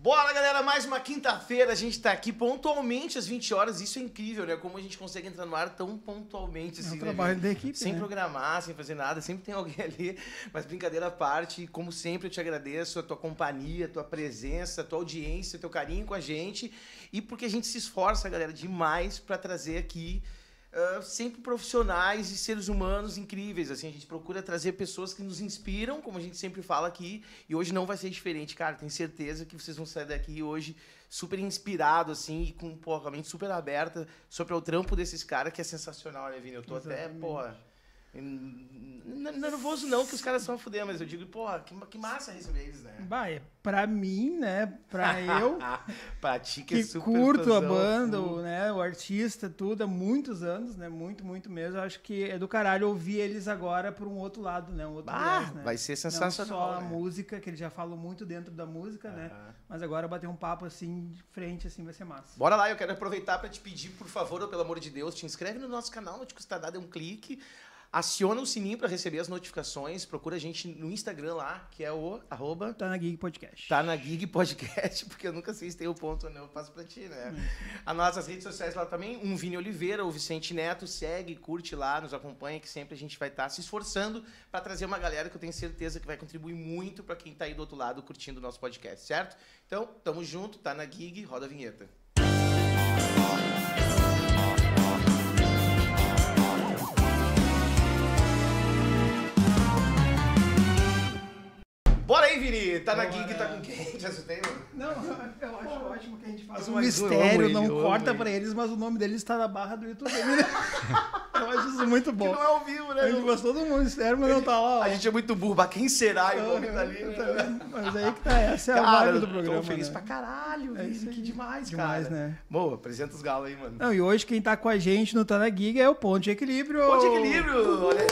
Bora, galera, mais uma quinta-feira, a gente tá aqui pontualmente às 20 horas, isso é incrível, né? Como a gente consegue entrar no ar tão pontualmente, assim, É um trabalho da equipe, sem né? programar, sem fazer nada, sempre tem alguém ali, mas brincadeira à parte, como sempre eu te agradeço a tua companhia, a tua presença, a tua audiência, teu carinho com a gente, e porque a gente se esforça, galera, demais pra trazer aqui sempre profissionais e seres humanos incríveis, assim, a gente procura trazer pessoas que nos inspiram, como a gente sempre fala aqui, e hoje não vai ser diferente, cara, tenho certeza que vocês vão sair daqui hoje super inspirado, assim, e com, pô, a mente super aberta sobre o trampo desses caras, que é sensacional, né, Vini? Eu tô até, pô, nervoso não, que os caras são a fuder, mas eu digo, porra, que massa receber eles, né? Bah, pra mim, né, pra eu, pra ti que é super curto a fãzão, banda, full. né, o artista, tudo, há muitos anos, né, muito mesmo, eu acho que é do caralho ouvir eles agora por um outro lado, né, um outro viés, né. Vai ser Não sensacional, só a né? música, que eles já falam muito dentro da música, né, mas agora bater um papo assim, de frente, assim, vai ser massa. Bora lá, eu quero aproveitar para te pedir, por favor, ou pelo amor de Deus, te inscreve no nosso canal, não te custa nada, é um clique. Aciona o sininho para receber as notificações. Procura a gente no Instagram lá, que é o @ Tá na Gig Podcast. Tá na Gig Podcast, porque eu nunca sei se tem o ponto ou não, eu passo pra ti, né? As nossas redes sociais lá também, Vini Oliveira, o Vicente Neto, segue, curte lá, nos acompanha, que sempre a gente vai estar se esforçando para trazer uma galera que eu tenho certeza que vai contribuir muito para quem tá aí do outro lado curtindo o nosso podcast, certo? Então, tamo junto, tá na Gig, roda a vinheta. Bora aí, Vini! Tá na Gig, tá com quem? Já assustei, mano? Não, eu acho ótimo que a gente faça um Mais um, mistério, eu amo não ele, eu corta amo pra eles, mas o nome deles tá na barra do YouTube. Eu acho isso muito Que bom. não é ao vivo, né? A gente gostou do mundo mistério, mas não tá lá. Ó. A gente é muito burro, mas quem será? E o nome tá ali, né? Mas aí que tá, essa é a Cara, vibe do programa. tô feliz né? pra caralho, É Vini, isso aí. que demais, Demais, cara. né? Bom, apresenta os galos aí, mano. Não, e hoje quem tá com a gente no Tá na Gig é o Ponto de Equilíbrio. Ponto de Equilíbrio! Olha aí.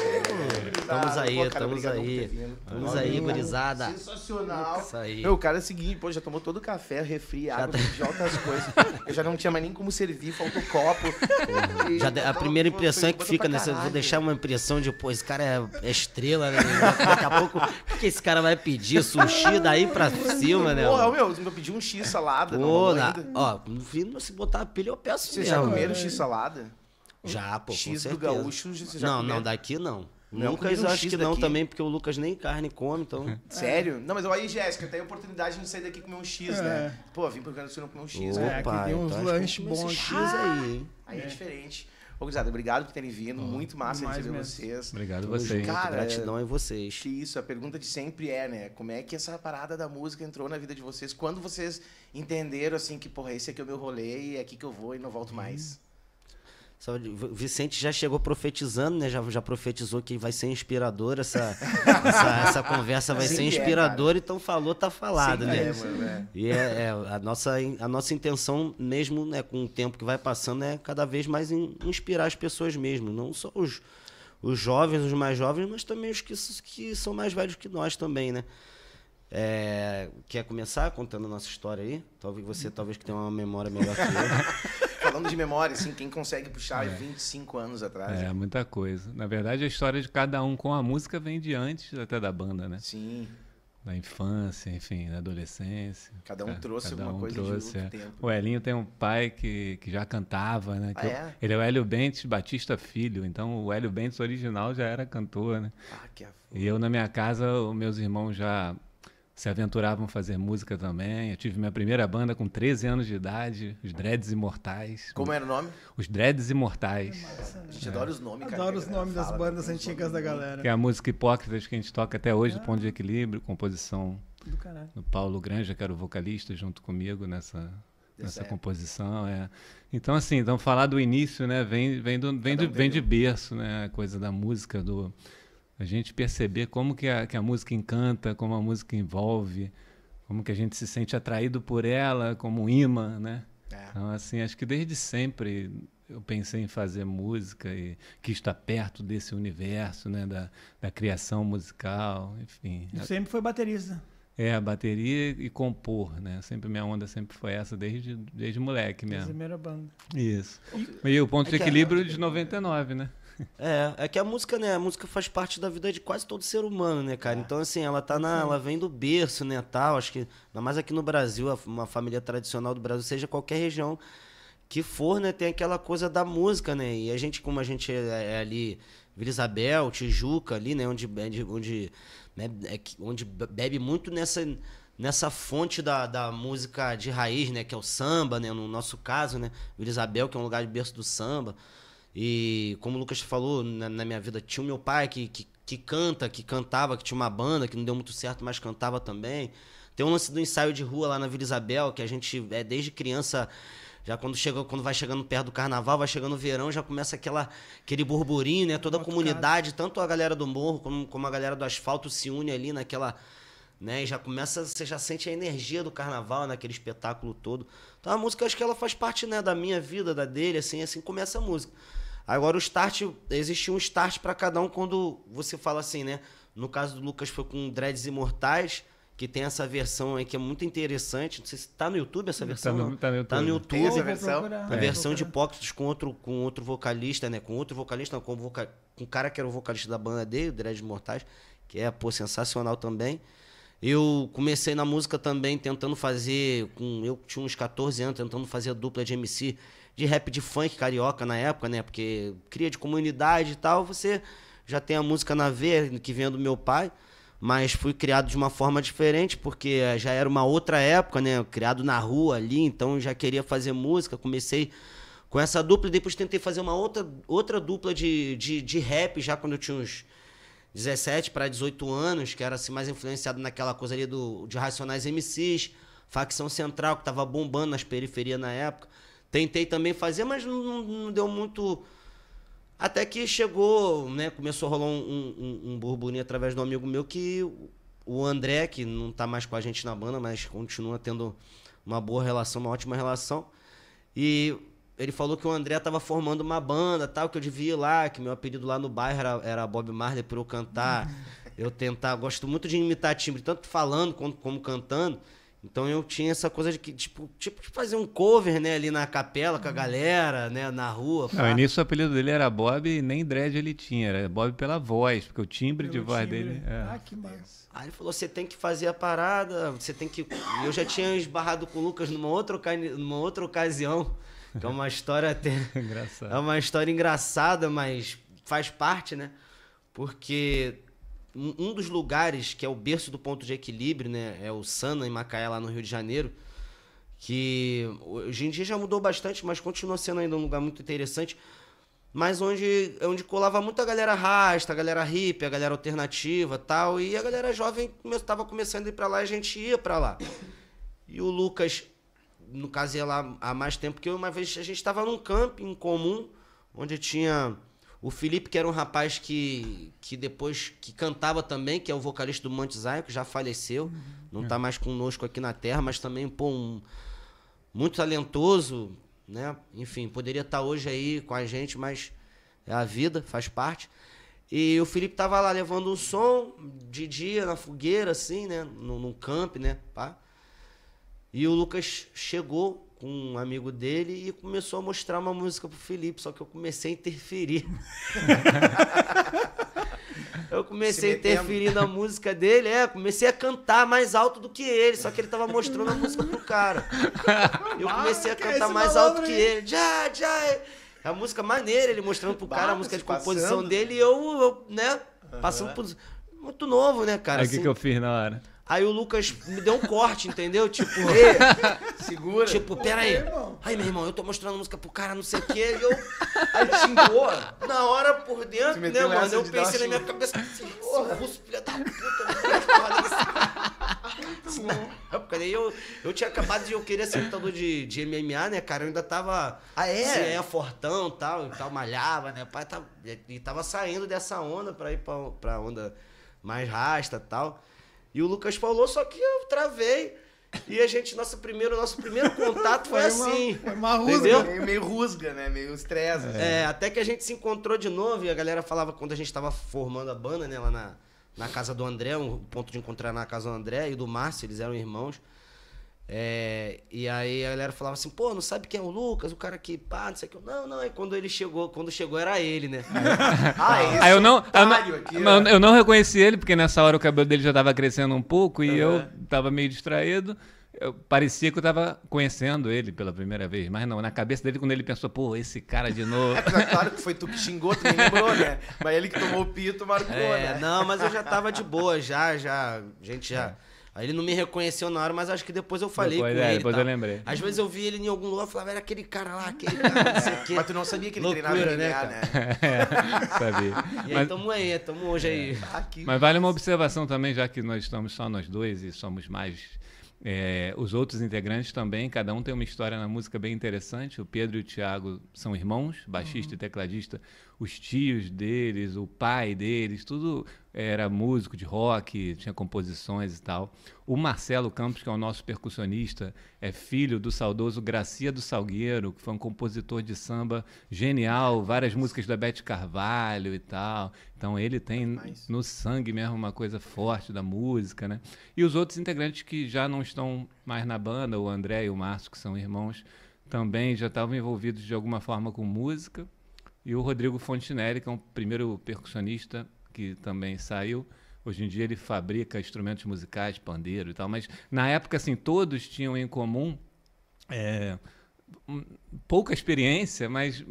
Estamos aí, Pô, cara, estamos obrigado por ter aí. vindo. Vamos Olha, aí, cara, gurizada. Sensacional. Isso aí. Meu, o cara é o seguinte, pô, já tomou todo o café, refri, água, de altas coisas. Eu já não tinha mais nem como servir, faltou copo. E Já a primeira impressão é que fica, né? Eu vou deixar uma impressão de, pô, esse cara é estrela, né? Daqui a pouco, o que esse cara vai pedir? Sushi daí pra cima, né? Pô, meu, eu pedi um X salada. Pô, não ainda. ó, se botar pilha, eu peço Vocês mesmo. já comeram X salada? Já, pô, com X do certeza. gaúcho, vocês já Não, comeram? daqui não. Não, Lucas, comi um eu acho X que não daqui. também, porque o Lucas nem carne come, então... Sério? Não, mas aí, Jéssica, tem a oportunidade de sair daqui e comer um X, É. né? Pô, vim pro Rio Grande do Sul não comer um X, né? que tem uns então acho que lanches vamos comer bons esse aqui. X aí, hein? Aí é diferente. Ô, gurizada, obrigado por terem vindo. Muito massa demais receber mesmo. vocês. Obrigado a Tamo vocês. junto, Cara, gratidão a vocês. Que isso, a pergunta de sempre é, né? Como é que essa parada da música entrou na vida de vocês? Quando vocês entenderam, assim, que, porra, esse aqui é o meu rolê e é aqui que eu vou e não volto mais? O Vicente já chegou profetizando, né? Já profetizou que vai ser inspirador essa conversa, vai ser Sempre é, inspiradora, então falou, tá falado, Sempre né? é, mano, é. E a nossa intenção mesmo, né, com o tempo que vai passando, é cada vez mais inspirar as pessoas mesmo, não só os jovens, os mais jovens, mas também os que são mais velhos que nós também, né? Quer começar contando a nossa história aí? Talvez que tenha uma memória melhor que eu. Falando de memória, assim, quem consegue puxar 25 anos atrás? É, muita coisa. Na verdade, a história de cada um com a música vem de antes até da banda, né? Sim, Da infância, enfim, da adolescência. cada um trouxe Cada alguma um coisa trouxe, de outro tempo. O Elinho tem um pai que já cantava, né? Ah, é? Ele é o Hélio Bentes Batista Filho, então o Hélio Bentes original já era cantor, né? Ah, que E eu, na minha casa, os meus irmãos já se aventuravam a fazer música também. Eu tive minha primeira banda com 13 anos de idade, os Dreads Imortais. Como era o nome? Os Dreads Imortais, A gente adora os nomes, cara. Adoro que a os galera nomes das fala, bandas né? Tem uns antigas da nomes galera. que é a música Hipócritas que a gente toca até hoje, do Ponto de Equilíbrio, composição Do caralho. do Paulo Granja, que era o vocalista junto comigo nessa época. composição. Então, assim, então falar do início, né, vem de berço, né, a coisa da música, a gente perceber como que a música encanta, como a música envolve, como que a gente se sente atraído por ela, como um imã, né? É. Então, assim, acho que desde sempre eu pensei em fazer música e quis estar perto desse universo, né, da criação musical, enfim. Sempre foi baterista. A bateria e compor, né? Sempre minha onda sempre foi essa, desde moleque A mesmo. primeira banda. Isso. E o Ponto de É que Equilíbrio de 99, né? É que a música, né? A música faz parte da vida de quase todo ser humano, né, cara? Então, assim, ela vem do berço, né, tal. Acho que, ainda mais aqui no Brasil, uma família tradicional do Brasil, seja qualquer região que for, né, tem aquela coisa da música, né? E a gente, como a gente é ali, Vila Isabel, Tijuca, ali, né, onde bebe muito nessa fonte da música de raiz, né, que é o samba, né, no nosso caso, né, Vila Isabel, que é um lugar de berço do samba. E como o Lucas falou, na minha vida, tinha o meu pai que cantava, que tinha uma banda, que não deu muito certo, mas cantava também. Tem um lance do ensaio de rua lá na Vila Isabel, que a gente, desde criança, já quando vai chegando perto do carnaval, vai chegando o verão, já começa aquele burburinho, né? Toda a comunidade, tanto a galera do morro como a galera do asfalto se une ali naquela... Né? E já começa, você já sente a energia do carnaval, naquele espetáculo todo. Então a música, acho que ela faz parte, né, da minha vida, da dele, assim começa a música. Agora o start, existe um start para cada um quando você fala assim, né? No caso do Lucas foi com Dreads Imortais, que tem essa versão aí que é muito interessante. Não sei se tá no YouTube essa versão. Tá no YouTube. Tá no YouTube. Tem essa versão? A versão de Hipócritas com outro vocalista, né? Com um cara que era o vocalista da banda dele, o Dreads Imortais, que é, sensacional também. Eu comecei na música também tentando fazer, eu tinha uns 14 anos, tentando fazer dupla de MC, de rap de funk carioca na época, né? Porque cria de comunidade e tal, você já tem a música na veia, que vem do meu pai, mas fui criado de uma forma diferente, porque já era uma outra época, né? Criado na rua ali, então já queria fazer música, comecei com essa dupla, e depois tentei fazer uma outra dupla de rap, já quando eu tinha uns 17 para 18 anos, que era assim, mais influenciado naquela coisa ali de Racionais MCs, Facção Central, que tava bombando nas periferias na época. Tentei também fazer, mas não deu muito... Até que chegou, né? Começou a rolar um burburinho através de um amigo meu, que o André, que não tá mais com a gente na banda, mas continua tendo uma boa relação, uma ótima relação. E ele falou que o André tava formando uma banda, tal, que eu devia ir lá, que meu apelido lá no bairro era Bob Marley por eu cantar. Gosto muito de imitar timbre, tanto falando como cantando. Então eu tinha essa coisa de que, tipo de fazer um cover, né, ali na capela com a galera, né, na rua. No início o apelido dele era Bob e nem dread ele tinha, era Bob pela voz, porque o timbre de voz dele... Ah, que massa. Aí ele falou, você tem que fazer a parada, você tem que... Eu já tinha esbarrado com o Lucas numa outra ocasião, que é uma história até... Engraçado. É uma história engraçada, mas faz parte, né? Porque... Um dos lugares que é o berço do ponto de equilíbrio, né? É o Sana, em Macaé, lá no Rio de Janeiro. Que hoje em dia já mudou bastante, mas continua sendo ainda um lugar muito interessante. Mas onde colava muito a galera rasta, a galera hippie, a galera alternativa e tal. E a galera jovem estava começando a ir pra lá e a gente ia pra lá. E o Lucas, no caso, ia lá há mais tempo que eu. Uma vez a gente estava num camping comum, onde tinha... O Felipe, que era um rapaz que depois que cantava também, que é o vocalista do Monte Zion, que já faleceu, não tá mais conosco aqui na Terra, mas também, muito talentoso, né? Enfim, poderia estar hoje aí com a gente, mas é a vida, faz parte. E o Felipe tava lá levando um som de dia na fogueira, assim, né? Num camp, né? Pá. E o Lucas chegou com um amigo dele e começou a mostrar uma música pro Felipe, só que eu comecei a interferir. Eu comecei a interferir na música dele, comecei a cantar mais alto do que ele, só que ele tava mostrando a música pro cara. Eu comecei a cantar mais alto que ele. Já. A música maneira, ele mostrando pro cara a música de composição dele e eu, né, passando por... Muito novo, né, cara? Aí o que eu fiz na hora? Aí o Lucas me deu um corte, entendeu? Tipo, segura. Tipo, pera aí. Aí, meu irmão, eu tô mostrando música pro cara, não sei o quê. E eu... Aí xingou. Na hora, por dentro, né, mano? Eu pensei na minha cabeça, porra, russo, filha da puta. Daí eu tinha acabado de... Eu queria ser lutador de MMA, né, cara? Eu ainda tava... fortão e tal, malhava, né? Pai tava saindo dessa onda pra ir pra onda mais rasta e tal. E o Lucas falou, só que eu travei. E a gente, nosso primeiro contato foi assim. Foi uma rusga. Meio rusga, né? Meio estresse. Até que a gente se encontrou de novo e a galera falava quando a gente tava formando a banda, né? Lá na casa do André, um ponto de encontrar na casa do André e do Márcio, eles eram irmãos. E aí a galera falava assim, pô, não sabe quem é o Lucas? O cara que pá, não sei o que. Não, aí quando chegou era ele, né? Aí eu não reconheci ele, porque nessa hora o cabelo dele já tava crescendo um pouco e eu tava meio distraído. Parecia que eu tava conhecendo ele pela primeira vez, mas não, na cabeça dele, quando ele pensou, pô, esse cara de novo. Claro que foi tu que xingou, tu nem lembrou, né? Mas ele que tomou o pito marcou, né? Não, mas eu já tava de boa, gente. Aí ele não me reconheceu na hora, mas acho que depois eu falei com ele. Depois eu lembrei. Às vezes eu vi ele em algum lugar e falava, era aquele cara lá, não sei o quê. Mas tu não sabia que ele Loucura, treinava né, MMA, né? E Sabia. aí, tamo hoje aí. Mas vale uma observação também, já que nós estamos só nós dois e somos mais... os outros integrantes também, cada um tem uma história na música bem interessante. O Pedro e o Thiago são irmãos, baixista e tecladista. Os tios deles, o pai deles, tudo era músico de rock, tinha composições e tal. O Marcelo Campos, que é o nosso percussionista, é filho do saudoso Gracia do Salgueiro, que foi um compositor de samba genial, várias músicas da Beth Carvalho e tal. Então ele tem no sangue mesmo uma coisa forte da música, né? E os outros integrantes que já não estão mais na banda, o André e o Márcio, que são irmãos, também já estavam envolvidos de alguma forma com música. E o Rodrigo Fontinelli, que é o primeiro percussionista que também saiu. Hoje em dia ele fabrica instrumentos musicais, pandeiro e tal. Mas na época, assim, todos tinham em comum pouca experiência, mas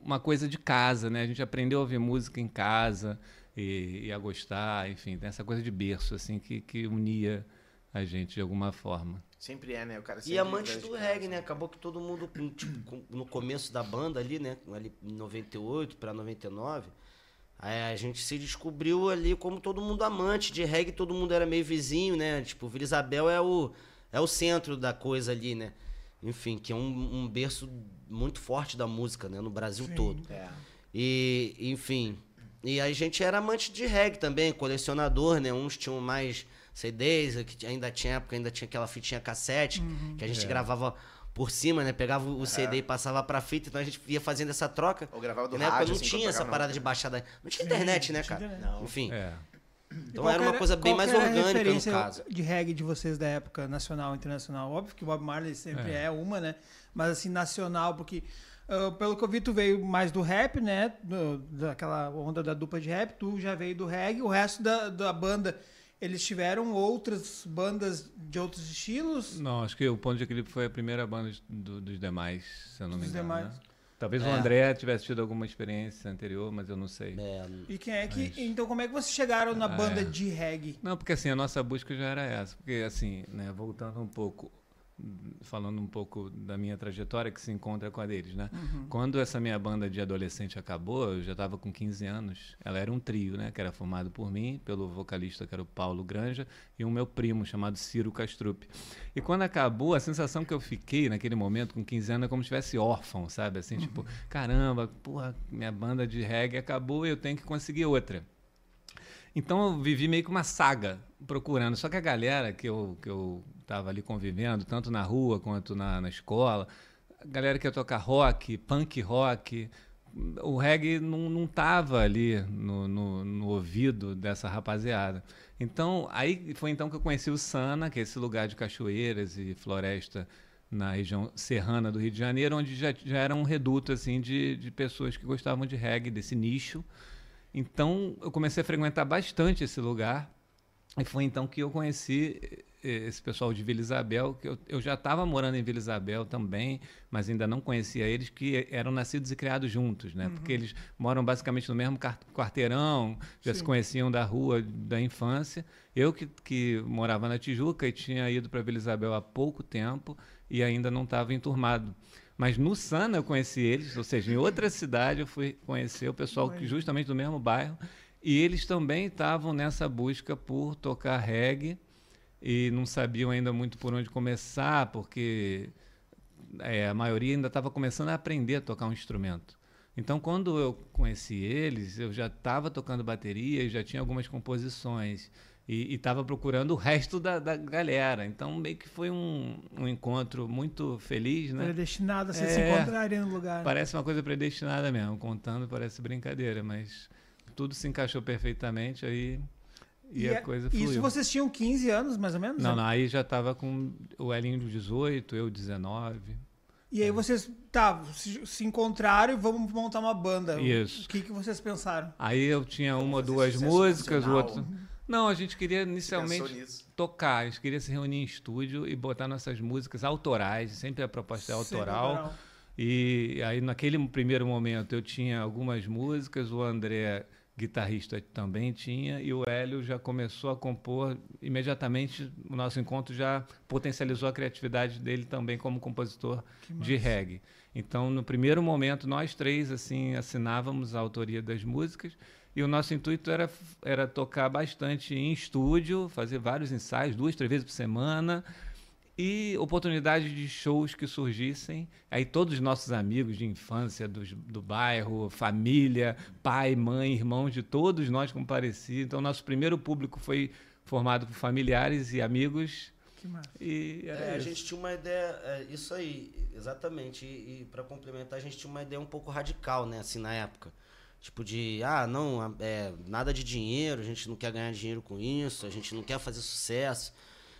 uma coisa de casa, né? A gente aprendeu a ouvir música em casa e a gostar, enfim, tem essa coisa de berço, assim, que unia a gente de alguma forma. Sempre é, né? O cara e amantes do reggae, né? Acabou que todo mundo, tipo, no começo da banda ali, né? Ali em 98 para 99, a gente se descobriu ali como todo mundo amante de reggae, todo mundo era meio vizinho, né? Tipo, Vila Isabel é o centro da coisa ali, né? Enfim, que é um berço muito forte da música, né? No Brasil todo. E, enfim, e a gente era amante de reggae também, colecionador, né? Uns tinham mais CDs, que ainda tinha aquela fitinha cassete, que a gente gravava por cima, né? Pegava o CD e passava pra fita, então a gente ia fazendo essa troca. Ou gravava do rádio, não assim, tinha essa parada de baixada. Não tinha internet, né, cara? Não. Enfim. Então era uma coisa bem mais orgânica no caso. De reggae de vocês da época nacional e internacional? Óbvio que o Bob Marley sempre é uma, né? Mas assim, nacional, porque pelo que eu vi, tu veio mais do rap, né? Daquela onda da dupla de rap, tu já veio do reggae, o resto da banda. Eles tiveram outras bandas de outros estilos? Não, acho que o Ponto de Equilíbrio foi a primeira banda dos demais, se eu não me engano. Demais. Né? Talvez o André tivesse tido alguma experiência anterior, mas eu não sei. E quem é que... Então, como é que vocês chegaram na banda de reggae? Não, porque assim, a nossa busca já era essa. Porque assim, né, voltando um pouco, falando um pouco da minha trajetória que se encontra com a deles, né? Quando essa minha banda de adolescente acabou, eu já estava com 15 anos. Ela era um trio, né? Que era formado por mim, pelo vocalista que era o Paulo Granja e o meu primo chamado Ciro Castrup. E quando acabou, a sensação que eu fiquei naquele momento com 15 anos é como se estivesse órfão, sabe? Assim, tipo, caramba, porra, minha banda de reggae acabou e eu tenho que conseguir outra. Então eu vivi meio que uma saga procurando. Só que a galera que eu tava ali convivendo, tanto na rua quanto na escola, a galera que ia tocar rock, punk rock, o reggae não tava ali no ouvido dessa rapaziada. Então, aí foi então que eu conheci o Sana, que é esse lugar de cachoeiras e floresta na região serrana do Rio de Janeiro, onde já era um reduto assim, de pessoas que gostavam de reggae, desse nicho. Então, eu comecei a frequentar bastante esse lugar e foi então que eu conheci esse pessoal de Vila Isabel, que eu já estava morando em Vila Isabel também, mas ainda não conhecia eles, que eram nascidos e criados juntos, né? Porque eles moram basicamente no mesmo quarteirão, já se conheciam da rua da infância. Eu que morava na Tijuca e tinha ido para Vila Isabel há pouco tempo e ainda não estava enturmado. Mas no Sana eu conheci eles, ou seja, em outra cidade eu fui conhecer o pessoal justamente do mesmo bairro, e eles também estavam nessa busca por tocar reggae e não sabiam ainda muito por onde começar, porque a maioria ainda estava começando a aprender a tocar um instrumento. Então, quando eu conheci eles, eu já estava tocando bateria e já tinha algumas composições. E estava procurando o resto da galera. Então, meio que foi um encontro muito feliz, né? Predestinado a vocês se encontrarem no lugar. Parece uma coisa predestinada mesmo. Contando parece brincadeira, mas tudo se encaixou perfeitamente. Aí E a coisa fluiu. Isso vocês tinham 15 anos, mais ou menos? Não, não, aí já tava com o Elinho de 18, eu 19. E aí vocês se encontraram e vamos montar uma banda. Isso. O que vocês pensaram? Aí eu tinha uma ou fazer duas sucesso músicas, o nacional? outro... Não, a gente queria Pensou inicialmente nisso? tocar, a gente queria se reunir em estúdio e botar nossas músicas autorais, sempre a proposta é autoral. E aí naquele primeiro momento eu tinha algumas músicas, o André, guitarrista, também tinha, e o Hélio já começou a compor. Imediatamente o nosso encontro já potencializou a criatividade dele também como compositor de reggae. Então, no primeiro momento, nós três assim assinávamos a autoria das músicas, e o nosso intuito era tocar bastante em estúdio, fazer vários ensaios, 2, 3 vezes por semana, e oportunidades de shows que surgissem. Aí todos os nossos amigos de infância, do bairro, família, pai, mãe, irmãos, de todos nós compareciam. Então, nosso primeiro público foi formado por familiares e amigos. Que massa. E a gente tinha uma ideia, isso aí, exatamente. E para complementar, a gente tinha uma ideia um pouco radical, né, assim, na época. Tipo de, não, nada de dinheiro, a gente não quer ganhar dinheiro com isso, a gente não quer fazer sucesso,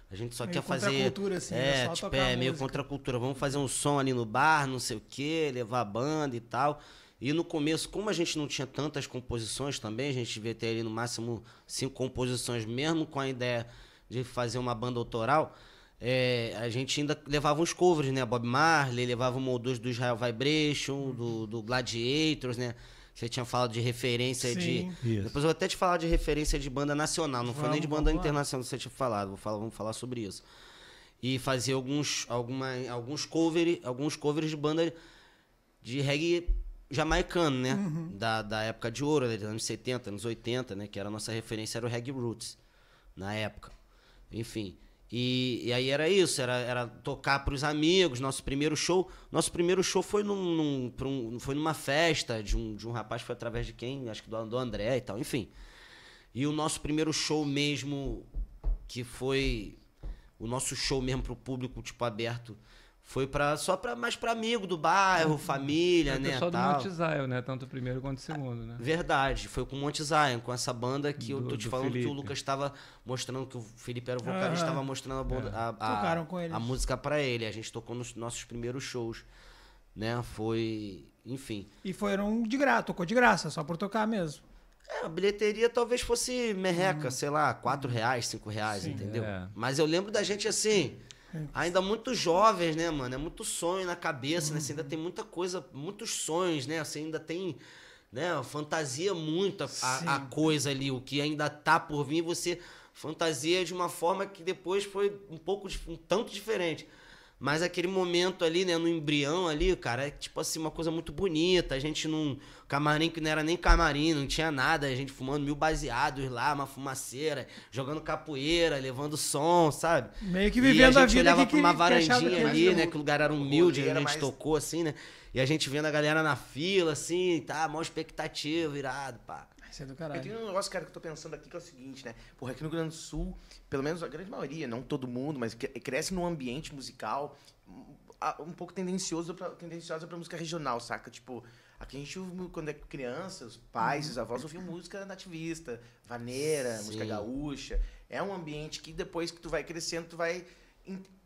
a gente só quer fazer... Contra a cultura, assim, só tocar meio música. contra a cultura. Vamos fazer um som ali no bar, não sei o quê, levar a banda e tal. E no começo, como a gente não tinha tantas composições também, a gente devia ter ali no máximo 5 composições, mesmo com a ideia de fazer uma banda autoral, a gente ainda levava uns covers, né? Bob Marley, levava uma ou duas do Israel Vibration, do Gladiators, né? Você tinha falado de referência Sim. de... Depois eu vou até te falar de referência de banda nacional, não foi nem de banda internacional que você tinha falado, vamos falar sobre isso. E fazer alguns covers de banda de reggae jamaicano, né? Da época de ouro, dos anos 70, anos 80, né? Que era a nossa referência, era o Reggae Roots, na época. Enfim... E aí era isso, era tocar para os amigos. Nosso primeiro show foi foi numa festa de um rapaz, foi através de quem? Acho que do André e tal, enfim. E o nosso primeiro show mesmo, que foi o nosso show mesmo pro público, tipo, aberto, foi mais para amigo do bairro, família, né, pessoal tal. do Monte Zion, né? Tanto o primeiro quanto o segundo, né? Verdade, foi com o Monte Zion, com essa banda que eu tô te falando Felipe. que o Lucas estava mostrando, que o Felipe era o vocalista, estava mostrando Tocaram com eles. a música pra ele. A gente tocou nos nossos primeiros shows, né? Foi, enfim. E foram tocou de graça, só por tocar mesmo. A bilheteria talvez fosse merreca, sei lá, R$4, R$5, entendeu? Mas eu lembro da gente assim... Ainda muito jovens, né, mano? É muito sonho na cabeça, né? Você ainda tem muita coisa, muitos sonhos, né? Você ainda tem, né? Fantasia muito a coisa ali, o que ainda tá por vir, você fantasia de uma forma que depois foi um tanto diferente. Mas aquele momento ali, né, no embrião ali, cara, é tipo assim, uma coisa muito bonita. A gente num camarim que não era nem camarim, não tinha nada. A gente fumando 1000 baseados lá, uma fumaceira, jogando capoeira, levando som, sabe? Meio que vivendo a vida. E a gente olhava que pra uma que achava varandinha que ali, né, que o lugar era humilde, a gente mais... tocou assim, né? E a gente vendo a galera na fila, assim, tá, maior expectativa, irado, pá. Isso é do Eu caralho. tenho um negócio, cara, que eu tô pensando aqui, que é o seguinte, né? Porra, aqui no Rio Grande do Sul, pelo menos a grande maioria, não todo mundo, mas cresce num ambiente musical um pouco tendenciosa pra música regional, saca? Tipo, aqui a gente, quando é criança, os pais, os avós ouviam música nativista, vaneira, música gaúcha. É um ambiente que depois que tu vai crescendo, tu vai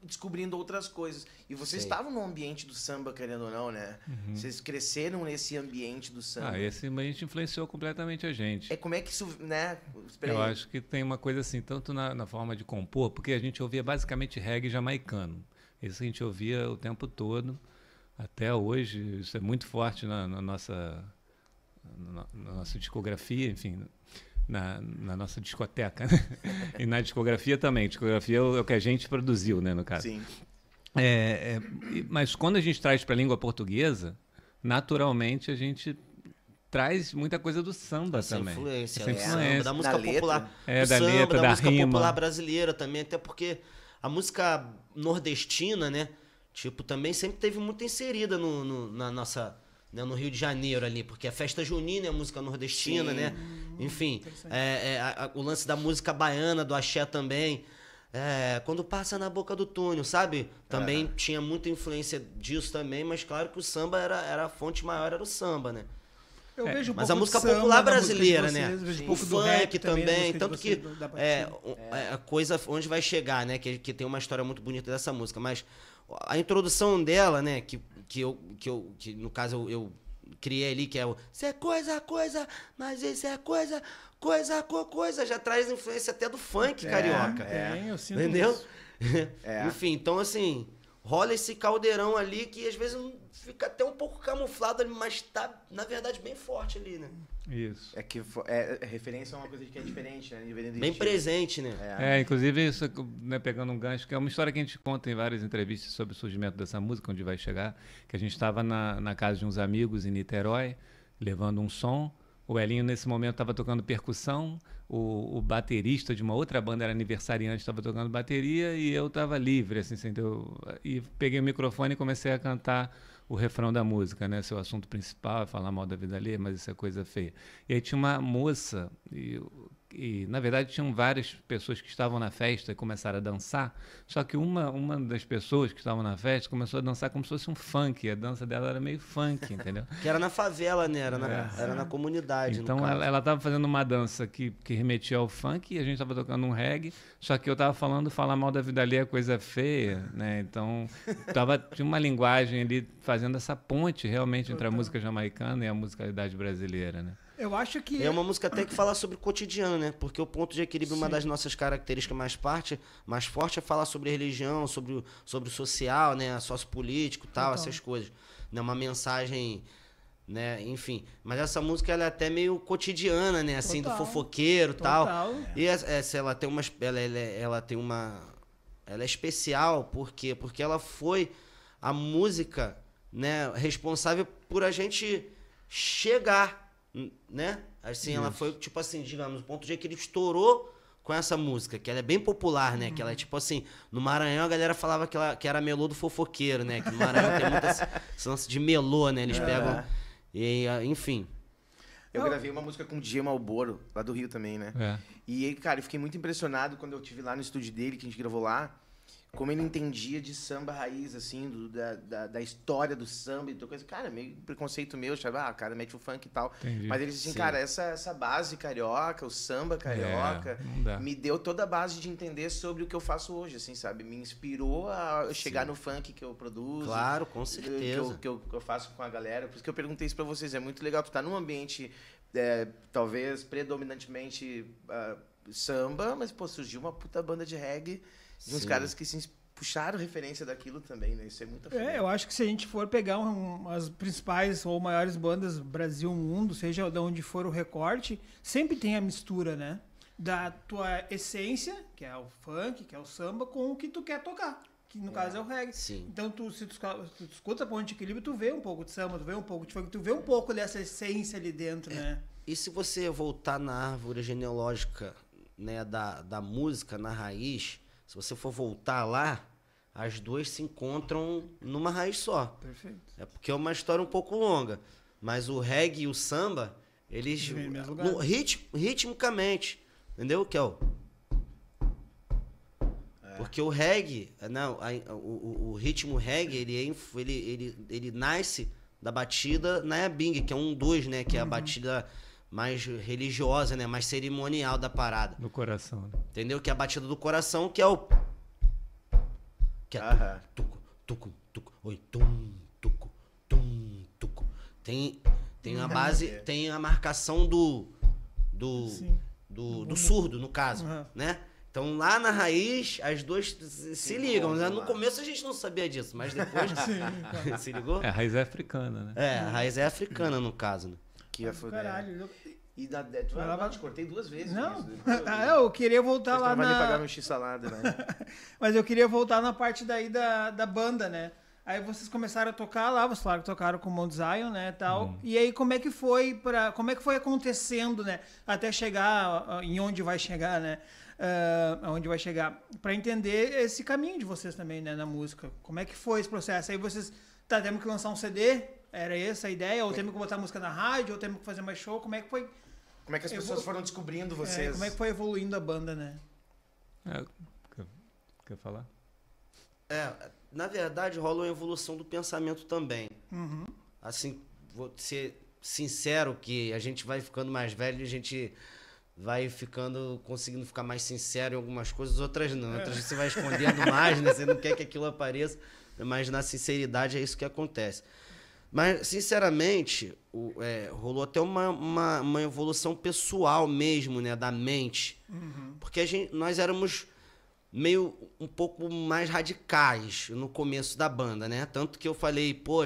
descobrindo outras coisas. E vocês estavam no ambiente do samba, querendo ou não, né? Vocês cresceram nesse ambiente do samba. Esse ambiente influenciou completamente a gente. Como é que isso, né? Eu acho que tem uma coisa assim, tanto na forma de compor, porque a gente ouvia basicamente reggae jamaicano. Isso a gente ouvia o tempo todo, até hoje. Isso é muito forte na nossa discografia, enfim, na nossa discoteca, né? E na discografia também. Discografia é o que a gente produziu, né, no caso. Sim. Mas quando a gente traz para a língua portuguesa, naturalmente a gente traz muita coisa do samba também. Influência, Essa né? influência. Da música popular. Da samba, letra, da música rima. popular brasileira também, até porque a música nordestina, né? Tipo, também sempre teve muito inserida na nossa, né, no Rio de Janeiro ali, porque a festa junina é a música nordestina, né? Enfim, o lance da música baiana, do axé também. Quando passa na boca do túnel, sabe? Também tinha muita influência disso também, mas claro que o samba era a fonte maior, era o samba, né? Eu vejo um Mas pouco a música de samba popular na música de brasileira, vocês, né? vejo um O pouco do rap funk também, na também, música de tanto que vocês, da batida. a coisa onde vai chegar, né? Que tem uma história muito bonita dessa música, mas a introdução dela, né? Que no caso eu criei ali, que é o "Isso é coisa, mas isso é coisa, já traz influência até do funk carioca. Eu sinto Entendeu? isso. Enfim, então assim, rola esse caldeirão ali que às vezes fica até um pouco camuflado ali, mas tá, na verdade, bem forte ali, né? Isso. É que referência é uma coisa que é diferente, né? Bem presente, né? Inclusive, isso, né, pegando um gancho, que é uma história que a gente conta em várias entrevistas sobre o surgimento dessa música, onde vai chegar, que a gente estava na casa de uns amigos em Niterói, levando um som. O Elinho, nesse momento, estava tocando percussão, o baterista de uma outra banda era aniversariante, estava tocando bateria, e eu estava livre, assim, entendeu? E peguei o microfone e comecei a cantar o refrão da música, né? Seu assunto principal é falar mal da vida alheia, mas isso é coisa feia. E aí tinha uma moça, e na verdade tinham várias pessoas que estavam na festa e começaram a dançar, só que uma das pessoas que estavam na festa começou a dançar como se fosse um funk, a dança dela era meio funk, entendeu? Que era na favela, né? Era na comunidade. Então ela estava fazendo uma dança que remetia ao funk e a gente estava tocando um reggae, só que eu estava falando falar mal da vida alheia é coisa feia, né? Então tinha uma linguagem ali fazendo essa ponte realmente entre a música jamaicana e a musicalidade brasileira, né? Eu acho que... É uma música até que fala sobre o cotidiano, né? Porque o ponto de equilíbrio, uma das nossas características mais forte é falar sobre religião, sobre o social, né? Sociopolítico e tal, essas coisas. Né? Uma mensagem, né? Enfim. Mas essa música, ela é até meio cotidiana, né? Assim, do fofoqueiro e tal. E ela tem ela é especial, por quê? Porque ela foi a música, né? Responsável por a gente chegar, né? Assim, ela foi, tipo assim, digamos, o ponto de equilíbrio estourou com essa música, que ela é bem popular, né? Que ela é, tipo assim, no Maranhão a galera falava que era melô do fofoqueiro, né? Que no Maranhão tem muito esse lance de melô, né? Eles pegam, e, enfim. Eu gravei uma música com o DJ Malboro, lá do Rio também, né? E aí, cara, eu fiquei muito impressionado quando eu estive lá no estúdio dele, que a gente gravou lá, como ele entendia de samba raiz, assim, da história do samba e toda coisa. Cara, meio preconceito meu, achava, o cara mete o funk e tal. Entendi. Mas ele disse assim, cara, essa base carioca, o samba carioca, me deu toda a base de entender sobre o que eu faço hoje, assim, sabe? Me inspirou a chegar no funk que eu produzo. Claro, com certeza. Que eu faço com a galera. Por isso que eu perguntei isso pra vocês. É muito legal tu estar num ambiente, talvez, predominantemente samba, mas, pô, surgiu uma puta banda de reggae de uns caras que se puxaram referência daquilo também, né? Isso é muito foda. Eu acho que se a gente for pegar as principais ou maiores bandas Brasil, mundo, seja de onde for o recorte, sempre tem a mistura, né? Da tua essência, que é o funk, que é o samba, com o que tu quer tocar, que no caso é o reggae. Sim. Então, se tu escuta Ponto de Equilíbrio, tu vê um pouco de samba, tu vê um pouco de funk, tu vê um pouco dessa essência ali dentro, né? E se você voltar na árvore genealógica, né, da música, na raiz, se você for voltar lá, as duas se encontram numa raiz só. Perfeito. É porque é uma história um pouco longa. Mas o reggae e o samba, eles... Ritmicamente, entendeu? Que é o... Porque o reggae, não, o ritmo reggae, ele nasce da batida na Bing, que é 1-2, né? Que é a batida mais religiosa, né? Mais cerimonial da parada. No coração, né? Entendeu? Que é a batida do coração, que é o... Que é tuco, tuco, tuco, oi, tum, tuco, tum, tuco. Tem a base, tem a marcação do surdo, no caso, né? Então, lá na raiz, as duas se ligam. Né? No começo a gente não sabia disso, mas depois... Se ligou? A raiz é africana, né? A raiz é africana, no caso, né? Que é foda. Caralho. E te cortei 2 vezes. Não, eu queria voltar lá na... pagar meu x-salada, né? Mas eu queria voltar na parte daí da banda, né? Aí vocês começaram a tocar lá, vocês falaram que tocaram com o Mount Zion, né, tal. E aí como é que foi acontecendo, né, até chegar em onde vai chegar, né? Aonde vai chegar, para entender esse caminho de vocês também, né, na música. Como é que foi esse processo? Aí vocês, temos que lançar um CD? Era essa a ideia? Ou temos que botar música na rádio? Ou temos que fazer mais show? Como é que foi? Como é que as pessoas foram descobrindo vocês? Como é que foi evoluindo a banda, né? Quer falar? Na verdade, rola uma evolução do pensamento também. Assim, você sincero, que a gente vai ficando mais velho, a gente vai conseguindo ficar mais sincero em algumas coisas, outras não. Outras você vai escondendo mais, né? Você não quer que aquilo apareça, mas na sinceridade é isso que acontece. Mas, sinceramente, rolou até uma evolução pessoal mesmo, né? Da mente. Porque nós éramos meio um pouco mais radicais no começo da banda, né? Tanto que eu falei, pô,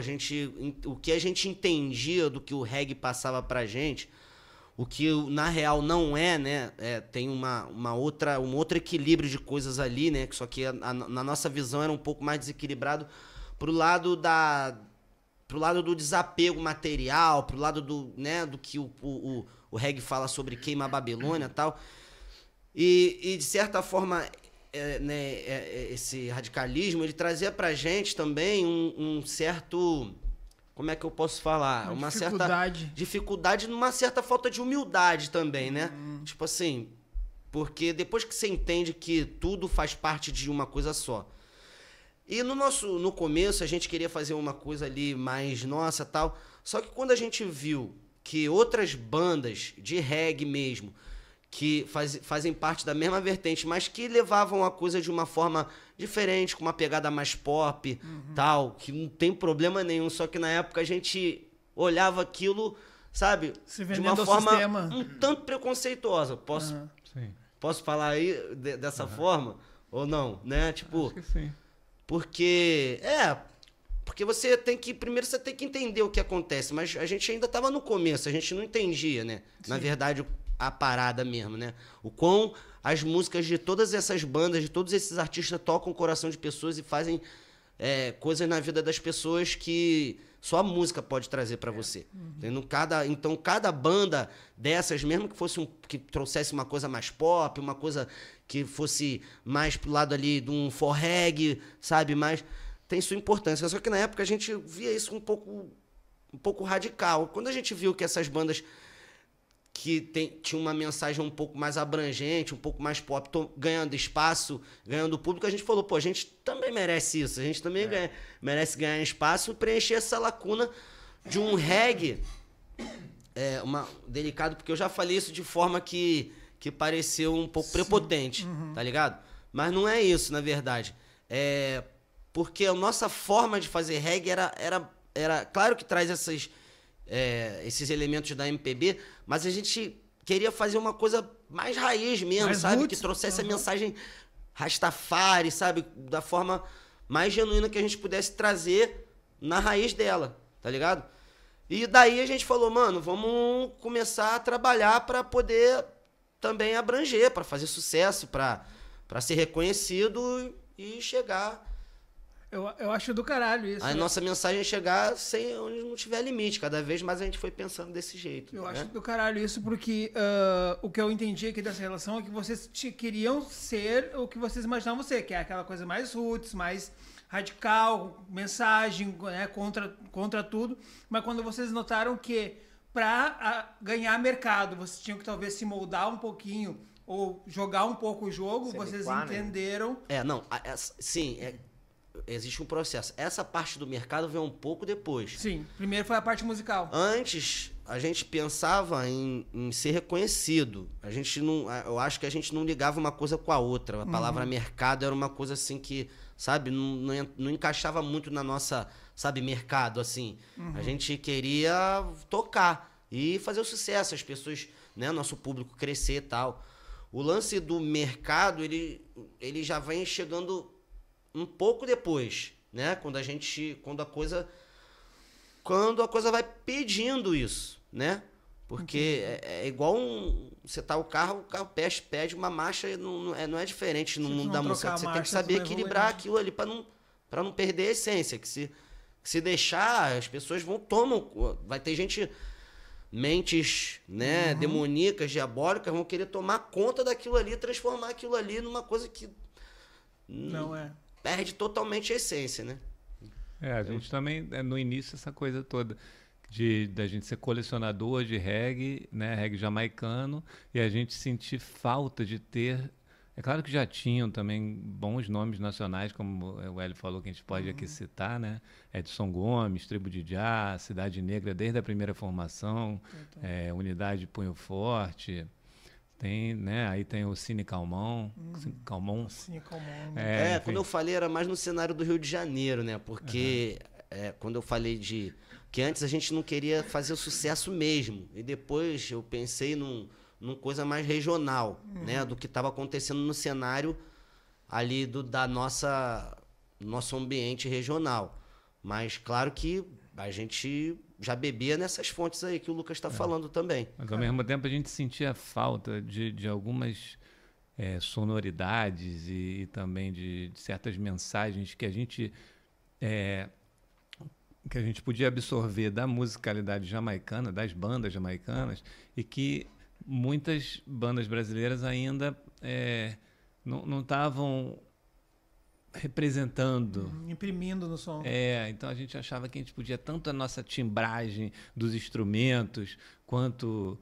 o que a gente entendia do que o reggae passava pra gente, o que na real não é, né? Tem um outro equilíbrio de coisas ali, né? Só que na nossa visão era um pouco mais desequilibrado pro lado do desapego material, pro lado do que o reggae fala sobre queima a Babilônia e tal. E de certa forma, esse radicalismo, ele trazia pra gente também um certo... Como é que eu posso falar? Uma certa dificuldade, numa certa falta de humildade também, né? Tipo assim, porque depois que você entende que tudo faz parte de uma coisa só. E no começo a gente queria fazer uma coisa ali mais nossa e tal, só que quando a gente viu que outras bandas de reggae mesmo, que fazem parte da mesma vertente, mas que levavam a coisa de uma forma diferente, com uma pegada mais pop, tal, que não tem problema nenhum, só que na época a gente olhava aquilo, sabe, de uma forma um tanto preconceituosa. Posso falar aí dessa forma? Ou não, né? Tipo, acho que sim. Porque primeiro você tem que entender o que acontece, mas a gente ainda estava no começo, a gente não entendia, né? Sim. Na verdade, a parada mesmo, né? O quão as músicas de todas essas bandas, de todos esses artistas tocam o coração de pessoas e fazem coisas na vida das pessoas que só a música pode trazer para você. Então, cada banda dessas, mesmo que trouxesse uma coisa mais pop, uma coisa que fosse mais pro lado ali de um forreg, sabe? Mas tem sua importância. Só que na época a gente via isso um pouco radical. Quando a gente viu que essas bandas que tinham uma mensagem um pouco mais abrangente, um pouco mais pop, ganhando espaço, ganhando público, a gente falou, pô, a gente também merece isso. A gente também merece ganhar espaço e preencher essa lacuna de um reggae delicado, porque eu já falei isso de forma que pareceu um pouco prepotente, tá ligado? Mas não é isso, na verdade. Porque a nossa forma de fazer reggae era claro que traz esses elementos da MPB, mas a gente queria fazer uma coisa mais raiz mesmo, mais sabe? Roots. Que trouxesse a mensagem Rastafari, sabe? Da forma mais genuína que a gente pudesse trazer na raiz dela, tá ligado? E daí a gente falou, mano, vamos começar a trabalhar para poder também abranger, para fazer sucesso, para ser reconhecido e chegar... Eu acho do caralho isso. A nossa mensagem é chegar onde não tiver limite. Cada vez mais a gente foi pensando desse jeito. Eu acho do caralho isso porque o que eu entendi aqui dessa relação é que vocês queriam ser o que vocês imaginavam ser, que é aquela coisa mais roots, mais radical, mensagem, né, contra tudo. Mas quando vocês notaram que para ganhar mercado, vocês tinham que talvez se moldar um pouquinho ou jogar um pouco o jogo, vocês entenderam... Existe um processo. Essa parte do mercado veio um pouco depois. Sim, primeiro foi a parte musical. Antes, a gente pensava em ser reconhecido. Eu acho que a gente não ligava uma coisa com a outra. A palavra mercado era uma coisa assim que, sabe, não encaixava muito na nossa, sabe, mercado, assim. A gente queria tocar e fazer o sucesso, as pessoas, né, nosso público crescer e tal. O lance do mercado, ele já vem chegando um pouco depois, né? Quando a coisa vai pedindo isso, né? Porque é igual você tá o carro pede uma marcha, não é diferente no mundo da música. Você tem que saber equilibrar aquilo ali para não perder a essência. Que se deixar, as pessoas vai ter gente, mentes, né, demoníacas, diabólicas, vão querer tomar conta daquilo ali, transformar aquilo ali numa coisa que não é. Perde totalmente a essência, né? A gente também, no início, essa coisa toda da gente ser colecionador de reggae, né, reggae jamaicano, e a gente sentir falta de ter É claro que já tinham também bons nomes nacionais, como o Hélio falou, que a gente pode aqui citar, né? Edson Gomes, Tribo de Já, Cidade Negra desde a primeira formação, Unidade Punho Forte, tem, né? Aí tem o Cine Calmon. Calmon. Cine Calmon. Quando eu falei era mais no cenário do Rio de Janeiro, né? Porque quando eu falei que antes a gente não queria fazer o sucesso mesmo, e depois eu pensei num coisa mais regional, né, do que estava acontecendo no cenário ali nosso ambiente regional. Mas claro que a gente já bebia nessas fontes aí que o Lucas está falando também. Mas ao mesmo tempo a gente sentia falta de algumas sonoridades e também de certas mensagens que a gente podia absorver da musicalidade jamaicana, das bandas jamaicanas, e que muitas bandas brasileiras ainda não estavam representando. Imprimindo no som. Então a gente achava que a gente podia, tanto a nossa timbragem dos instrumentos, quanto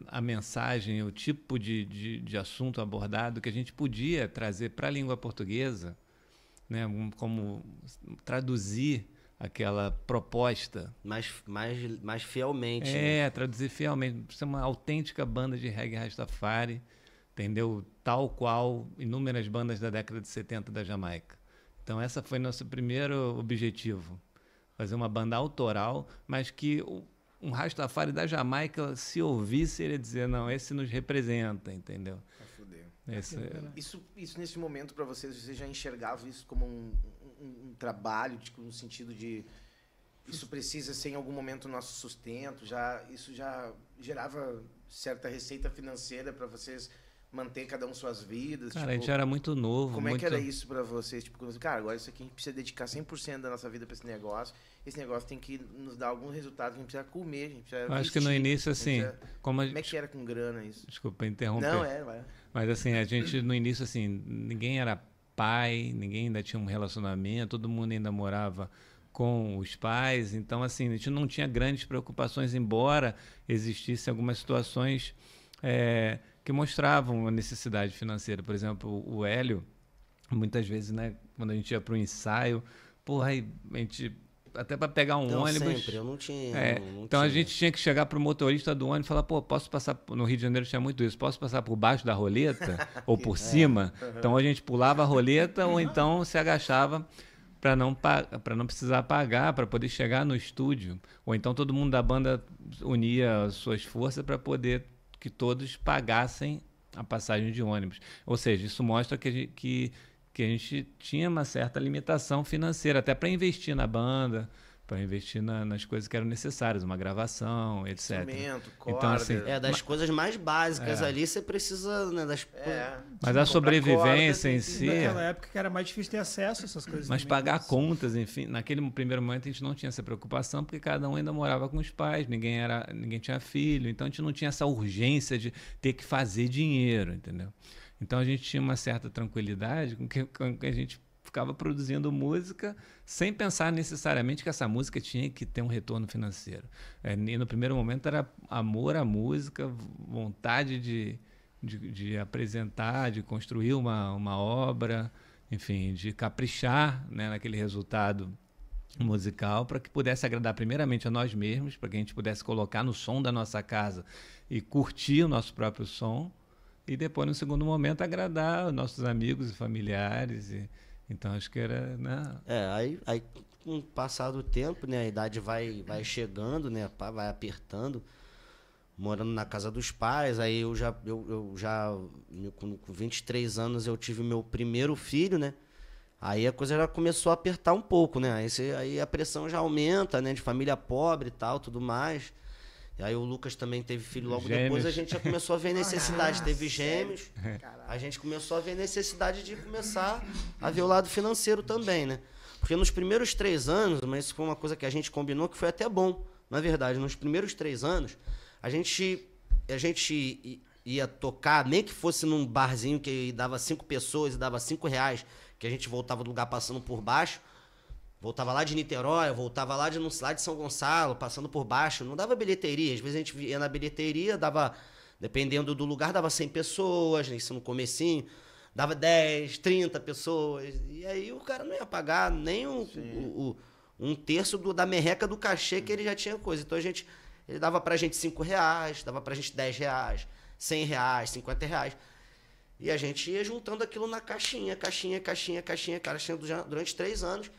a mensagem, o tipo de assunto abordado, que a gente podia trazer para a língua portuguesa, né, como traduzir aquela proposta. Mais fielmente. Traduzir fielmente. Ser uma autêntica banda de reggae Rastafari, entendeu? Tal qual inúmeras bandas da década de 70 da Jamaica. Então, esse foi nosso primeiro objetivo. Fazer uma banda autoral, mas que um Rastafari da Jamaica, se ouvisse, ele ia dizer, não, esse nos representa, entendeu? Isso nesse momento, para vocês já enxergavam isso como um trabalho, tipo, no sentido de isso precisa ser em algum momento o nosso sustento, isso já gerava certa receita financeira para vocês manter cada um suas vidas? Cara, a gente era muito novo. Como é que era isso para vocês? Tipo, cara, agora isso aqui a gente precisa dedicar 100% da nossa vida para esse negócio negócio tem que nos dar algum resultado, a gente precisa comer, a gente precisa Eu acho que no início, assim... Como é que era com grana isso? Desculpa interromper. Não, vai. Mas assim, a gente no início, assim, ninguém era pai, ninguém ainda tinha um relacionamento, todo mundo ainda morava com os pais, então assim, a gente não tinha grandes preocupações, embora existissem algumas situações que mostravam a necessidade financeira. Por exemplo, o Hélio, muitas vezes, né, quando a gente ia para o ensaio, aí a gente... Até para pegar um ônibus. Sempre, eu não tinha. Então a gente tinha que chegar pro motorista do ônibus e falar, posso passar. No Rio de Janeiro tinha muito isso, posso passar por baixo da roleta ou por cima? Então a gente pulava a roleta ou então se agachava para não precisar pagar, para poder chegar no estúdio. Ou então todo mundo da banda unia suas forças para poder que todos pagassem a passagem de ônibus. Ou seja, isso mostra que a gente tinha uma certa limitação financeira, até para investir na banda, para investir nas coisas que eram necessárias, uma gravação, etc. Instrumento, corda. Então, assim, das coisas mais básicas ali, você precisa, né, mas a sobrevivência em si... Naquela época que era mais difícil ter acesso a essas coisas. Mas pagar contas, enfim, naquele primeiro momento a gente não tinha essa preocupação, porque cada um ainda morava com os pais, ninguém tinha filho, então a gente não tinha essa urgência de ter que fazer dinheiro, entendeu? Então a gente tinha uma certa tranquilidade com que a gente ficava produzindo música sem pensar necessariamente que essa música tinha que ter um retorno financeiro. E no primeiro momento era amor à música, vontade de apresentar, de construir uma obra, enfim, de caprichar, né, naquele resultado musical para que pudesse agradar primeiramente a nós mesmos, para que a gente pudesse colocar no som da nossa casa e curtir o nosso próprio som. E depois, no segundo momento, agradar os nossos amigos e familiares. Então, acho que era... Né? Aí com o passar do tempo, né, a idade vai chegando, né, vai apertando, morando na casa dos pais. Aí eu já com 23 anos, eu tive meu primeiro filho, né? Aí a coisa já começou a apertar um pouco, né? Aí a pressão já aumenta, né, de família pobre e tal, tudo mais. E aí o Lucas também teve filho logo depois, a gente já começou a ver necessidade, teve gêmeos, a gente começou a ver necessidade de começar a ver o lado financeiro também, né? Porque nos primeiros 3 anos, mas isso foi uma coisa que a gente combinou que foi até bom, na verdade, nos primeiros 3 anos, a gente ia tocar, nem que fosse num barzinho que dava 5 pessoas e dava R$5, que a gente voltava do lugar passando por baixo, voltava lá de Niterói, voltava lá de São Gonçalo, passando por baixo. Não dava bilheteria. Às vezes a gente ia na bilheteria, dava Dependendo do lugar, dava 100 pessoas, isso no comecinho. Dava 10, 30 pessoas. E aí o cara não ia pagar nem um terço da merreca do cachê que ele já tinha coisa. Então ele dava pra gente R$5, dava pra gente R$10, R$100, R$50. E a gente ia juntando aquilo na caixinha durante 3 anos.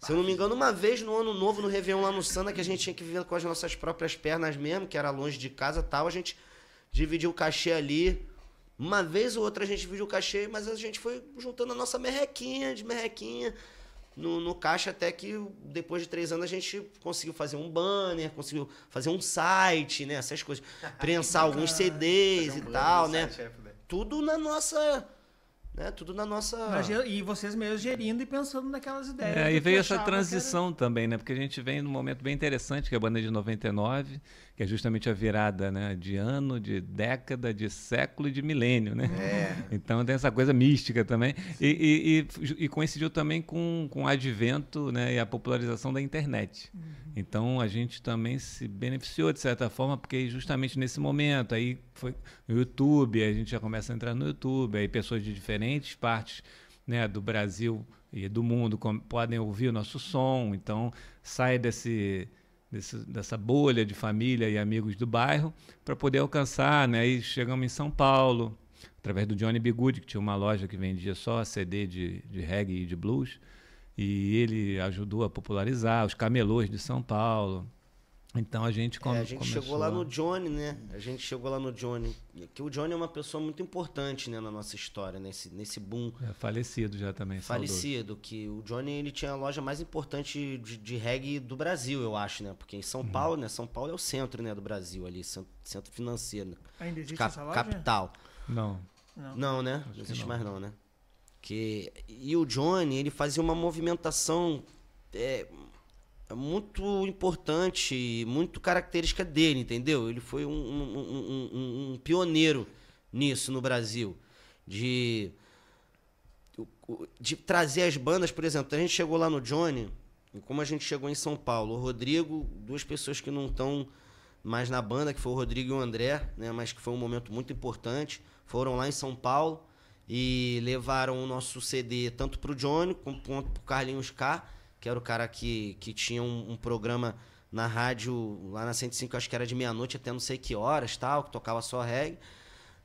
Se eu não me engano, uma vez no Ano Novo, no Réveillon lá no Sana, que a gente tinha que viver com as nossas próprias pernas mesmo, que era longe de casa e tal, a gente dividiu o cachê ali. Uma vez ou outra a gente dividiu o cachê, mas a gente foi juntando a nossa merrequinha no caixa, até que depois de 3 anos a gente conseguiu fazer um banner, conseguiu fazer um site, né? Essas coisas. Prensar alguns CDs e tal, né? Tudo na nossa... Né? Tudo na nossa... E vocês mesmos gerindo e pensando naquelas ideias. E veio essa transição também, né? Porque a gente vem num momento bem interessante, que é a banda de 99, que é justamente a virada, né? De ano, de década, de século e de milênio, né? Então tem essa coisa mística também. E coincidiu também com o advento, né? E a popularização da internet. Então a gente também se beneficiou de certa forma, porque justamente nesse momento aí foi o YouTube, a gente já começa a entrar no YouTube, aí pessoas de diferentes partes, né, do Brasil e do mundo podem ouvir o nosso som, então sai dessa bolha de família e amigos do bairro para poder alcançar, né? E chegamos em São Paulo, através do Johnny B. Good, que tinha uma loja que vendia só CD de reggae e de blues, e ele ajudou a popularizar os camelôs de São Paulo. Então a gente começou... chegou lá no Johnny, né? Que o Johnny é uma pessoa muito importante, né, na nossa história, nesse boom. Falecido já também. Falecido, que o Johnny ele tinha a loja mais importante de reggae do Brasil, eu acho, né? Porque em São Paulo, né? São Paulo é o centro, né, do Brasil ali, centro financeiro. Né? Ainda existe essa loja? Capital. Não, né? Não existe mais não, né? E o Johnny, ele fazia uma movimentação muito importante, muito característica dele, entendeu? Ele foi um pioneiro nisso no Brasil, de trazer as bandas, por exemplo. A gente chegou lá no Johnny, como a gente chegou em São Paulo, o Rodrigo, 2 pessoas que não estão mais na banda, que foi o Rodrigo e o André, né? Mas que foi um momento muito importante, foram lá em São Paulo e levaram o nosso CD tanto pro Johnny quanto pro Carlinhos K, que era o cara que tinha um programa na rádio lá na 105, acho que era de meia-noite até não sei que horas, tal, que tocava só reggae.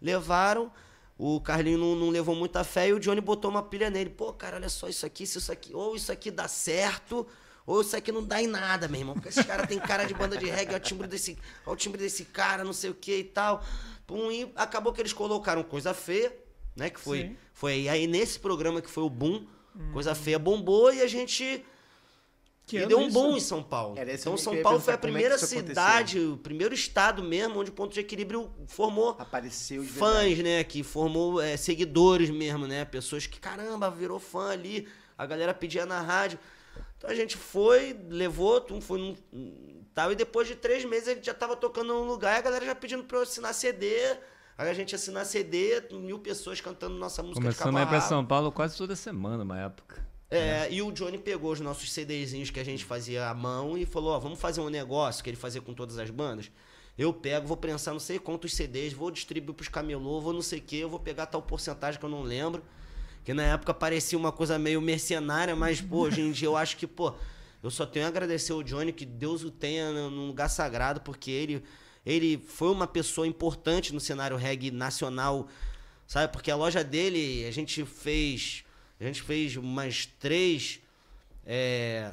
Levaram, o Carlinhos não levou muita fé e o Johnny botou uma pilha nele. Pô, cara, olha só isso aqui, se isso aqui, ou isso aqui dá certo, ou isso aqui não dá em nada, meu irmão. Porque esse cara tem cara de banda de reggae, olha o timbre desse cara, não sei o que e tal. E acabou que eles colocaram Coisa Feia, né? Que foi aí nesse programa que foi o boom. Coisa Feia bombou e a gente... E deu um boom em São Paulo. Então São Paulo foi a primeira cidade, o primeiro estado mesmo, onde o Ponto de Equilíbrio formou fãs, né? Que formou seguidores mesmo, né? Pessoas que, caramba, virou fã ali. A galera pedia na rádio. Então a gente foi, levou, tal, e depois de 3 meses a gente já tava tocando num lugar e a galera já pedindo pra eu assinar CD. Aí a gente assinar CD, 1000 pessoas cantando nossa música de cabo a rabo. Começando a ir pra São Paulo quase toda semana, uma época. E o Johnny pegou os nossos CDzinhos que a gente fazia à mão e falou, vamos fazer um negócio que ele fazia com todas as bandas. Eu pego, vou prensar não sei quantos CDs, vou distribuir pros camelô, vou não sei o que, eu vou pegar tal porcentagem que eu não lembro. Que na época parecia uma coisa meio mercenária, mas, pô, hoje em dia eu acho que, pô, eu só tenho a agradecer ao Johnny, que Deus o tenha num lugar sagrado, porque ele foi uma pessoa importante no cenário reggae nacional, sabe? Porque a loja dele, a gente fez umas 3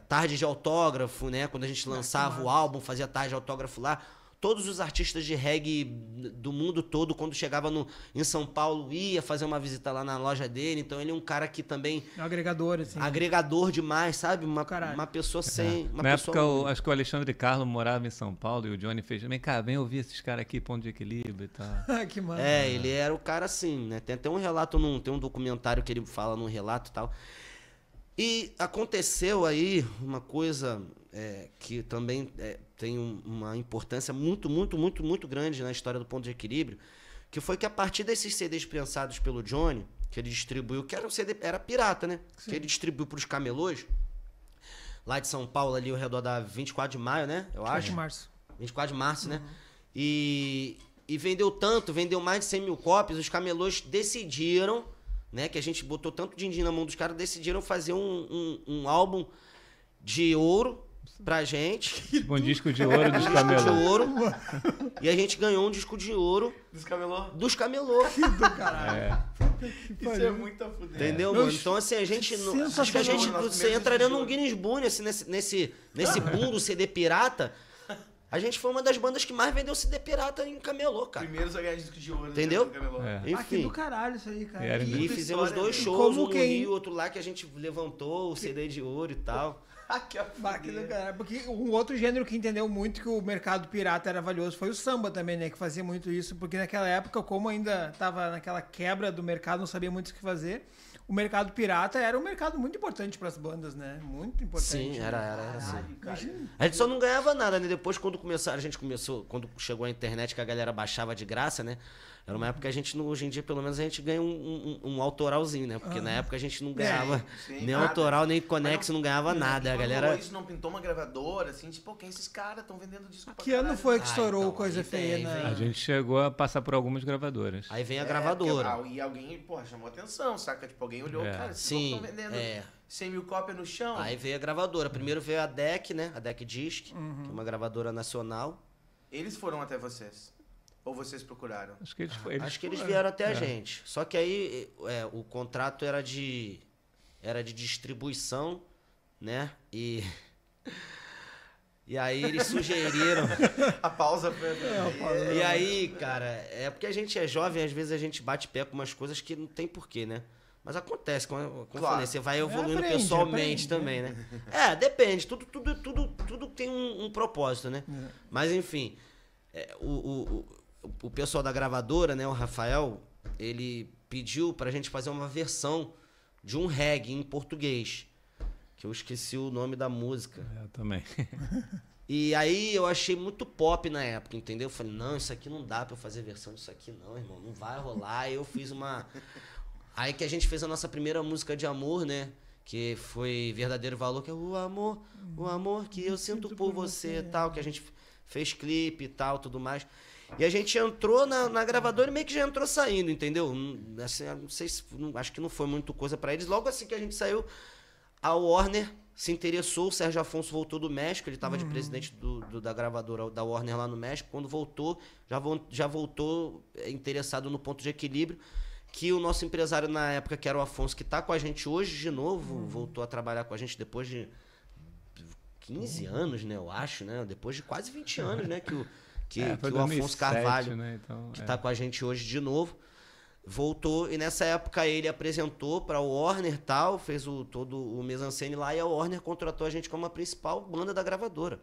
tardes de autógrafo, né? Quando a gente lançava o álbum, fazia tarde de autógrafo lá. Todos os artistas de reggae do mundo todo, quando chegava em São Paulo, ia fazer uma visita lá na loja dele. Então ele é um cara que também... É um agregador, assim. Agregador demais, sabe? Uma pessoa sem... Na época, acho que o Alexandre Carlos morava em São Paulo e o Johnny fez... Vem cá, vem ouvir esses caras aqui, Ponto de Equilíbrio e tal. Que massa. Ele era o cara assim, né? Tem até um relato, tem um documentário que ele fala num relato e tal. E aconteceu aí uma coisa que também tem uma importância muito, muito, muito, muito grande na história do Ponto de Equilíbrio, que foi que a partir desses CDs pensados pelo Johnny, que ele distribuiu, que era um CD, era pirata, né? Sim. Que ele distribuiu para os camelôs, lá de São Paulo, ali ao redor da 24 de maio, né? Eu acho. 24 de março. 24 de março, né? E E vendeu tanto, vendeu mais de 100 mil cópias, os camelôs decidiram, né, que a gente botou tanto din-din na mão dos caras, decidiram fazer um álbum de ouro pra gente. Tipo um disco de ouro dos De camelôs. ouro. E a gente ganhou um disco de ouro Descamelou? dos camelô. Do caralho. Isso é muito a fuder. Entendeu, Meu, mano? Então, assim, a gente. Acho que a gente. Sensacional. Você entraria num Guinness Book, assim, nesse boom do CD pirata. A gente foi uma das bandas que mais vendeu CD pirata em camelô, cara. Primeiro só ganhar disco de ouro. Entendeu? Descamelou. É. Ah, que Enfim. do caralho isso aí, cara. E era E Muita fizemos história, 2 né? shows, Como um no quem- Rio, outro lá, que a gente levantou o CD de ouro e tal. Ah, que a Bah, que do fuder. caralho. Porque um outro gênero que entendeu muito que o mercado pirata era valioso foi o samba também, né? Que fazia muito isso. Porque naquela época, como ainda tava naquela quebra do mercado, não sabia muito o que fazer. O mercado pirata era um mercado muito importante para as bandas, né? Muito importante. Sim, era assim. Caralho, cara. A gente só não ganhava nada, né? Depois, quando quando chegou a internet, que a galera baixava de graça, né? Era uma época que a gente, hoje em dia, pelo menos, a gente ganha um autoralzinho, né? Porque na época a gente não ganhava sim, nem nada. autoral, nem Conex, não ganhava nada. A Quando galera... rolou isso não pintou uma gravadora, assim, tipo, quem esses caras estão vendendo disco pra Que ano caralho? foi que Ah, estourou então, Coisa aí Feia tem, na... vem. A gente chegou a passar por algumas gravadoras. Aí vem a É, gravadora. porque, e alguém, porra, chamou atenção, saca? Tipo, alguém olhou, É. cara, esses Sim, loucos estão vendendo é. 100 mil cópias no chão. Aí veio a gravadora. Primeiro veio a DEC, né? A DEC Disc, que é uma gravadora nacional. Eles foram até vocês? Ou vocês procuraram? Acho que Acho que eles foram. vieram até a É. gente. Só que aí o contrato era de distribuição, né? E aí eles sugeriram. A pausa foi... E aí, cara, é porque a gente é jovem, às vezes a gente bate pé com umas coisas que não tem porquê, né? Mas acontece, como eu falei, você vai evoluindo aprende, pessoalmente aprende, também, né? Depende, tudo tem um propósito, né? Mas enfim, o pessoal da gravadora, né, o Rafael, ele pediu pra gente fazer uma versão de um reggae em português, que eu esqueci o nome da música. Eu também. E aí eu achei muito pop na época, entendeu? Eu falei, não, isso aqui não dá pra eu fazer versão disso aqui não, irmão, não vai rolar. Aí eu fiz uma... Aí que a gente fez a nossa primeira música de amor, né? Que foi Verdadeiro Valor, que é o amor que eu sinto por você e tal, que a gente fez clipe e tal, tudo mais. E a gente entrou na gravadora e meio que já entrou saindo, entendeu? Assim, não sei se... Acho que não foi muito coisa pra eles. Logo assim que a gente saiu, a Warner se interessou, o Sérgio Afonso voltou do México, ele estava de presidente da gravadora da Warner lá no México. Quando voltou, já voltou interessado no Ponto de Equilíbrio, que o nosso empresário na época, que era o Afonso, que está com a gente hoje de novo, voltou a trabalhar com a gente depois de 15 anos, né, eu acho, né? Depois de quase 20 anos, né, que o Foi Afonso 2007, Carvalho, né? Então, que está com a gente hoje de novo, voltou, e nessa época ele apresentou para o Warner e tal, fez todo o mise-en-scène lá, e a Warner contratou a gente como a principal banda da gravadora.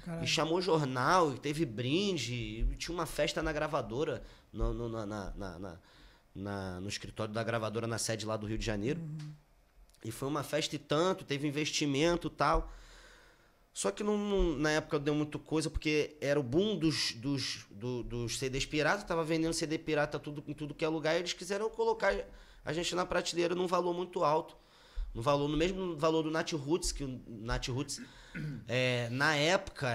Caralho. E chamou jornal, e teve brinde, e tinha uma festa na gravadora, no escritório da gravadora, na sede lá do Rio de Janeiro. E foi uma festa e tanto, teve investimento e tal. Só que na época deu muita coisa, porque era o boom dos CDs piratas, tava vendendo CD pirata em tudo que é lugar, e eles quiseram colocar a gente na prateleira num valor muito alto. No mesmo valor do Nat Roots, que o Nat Roots, na época,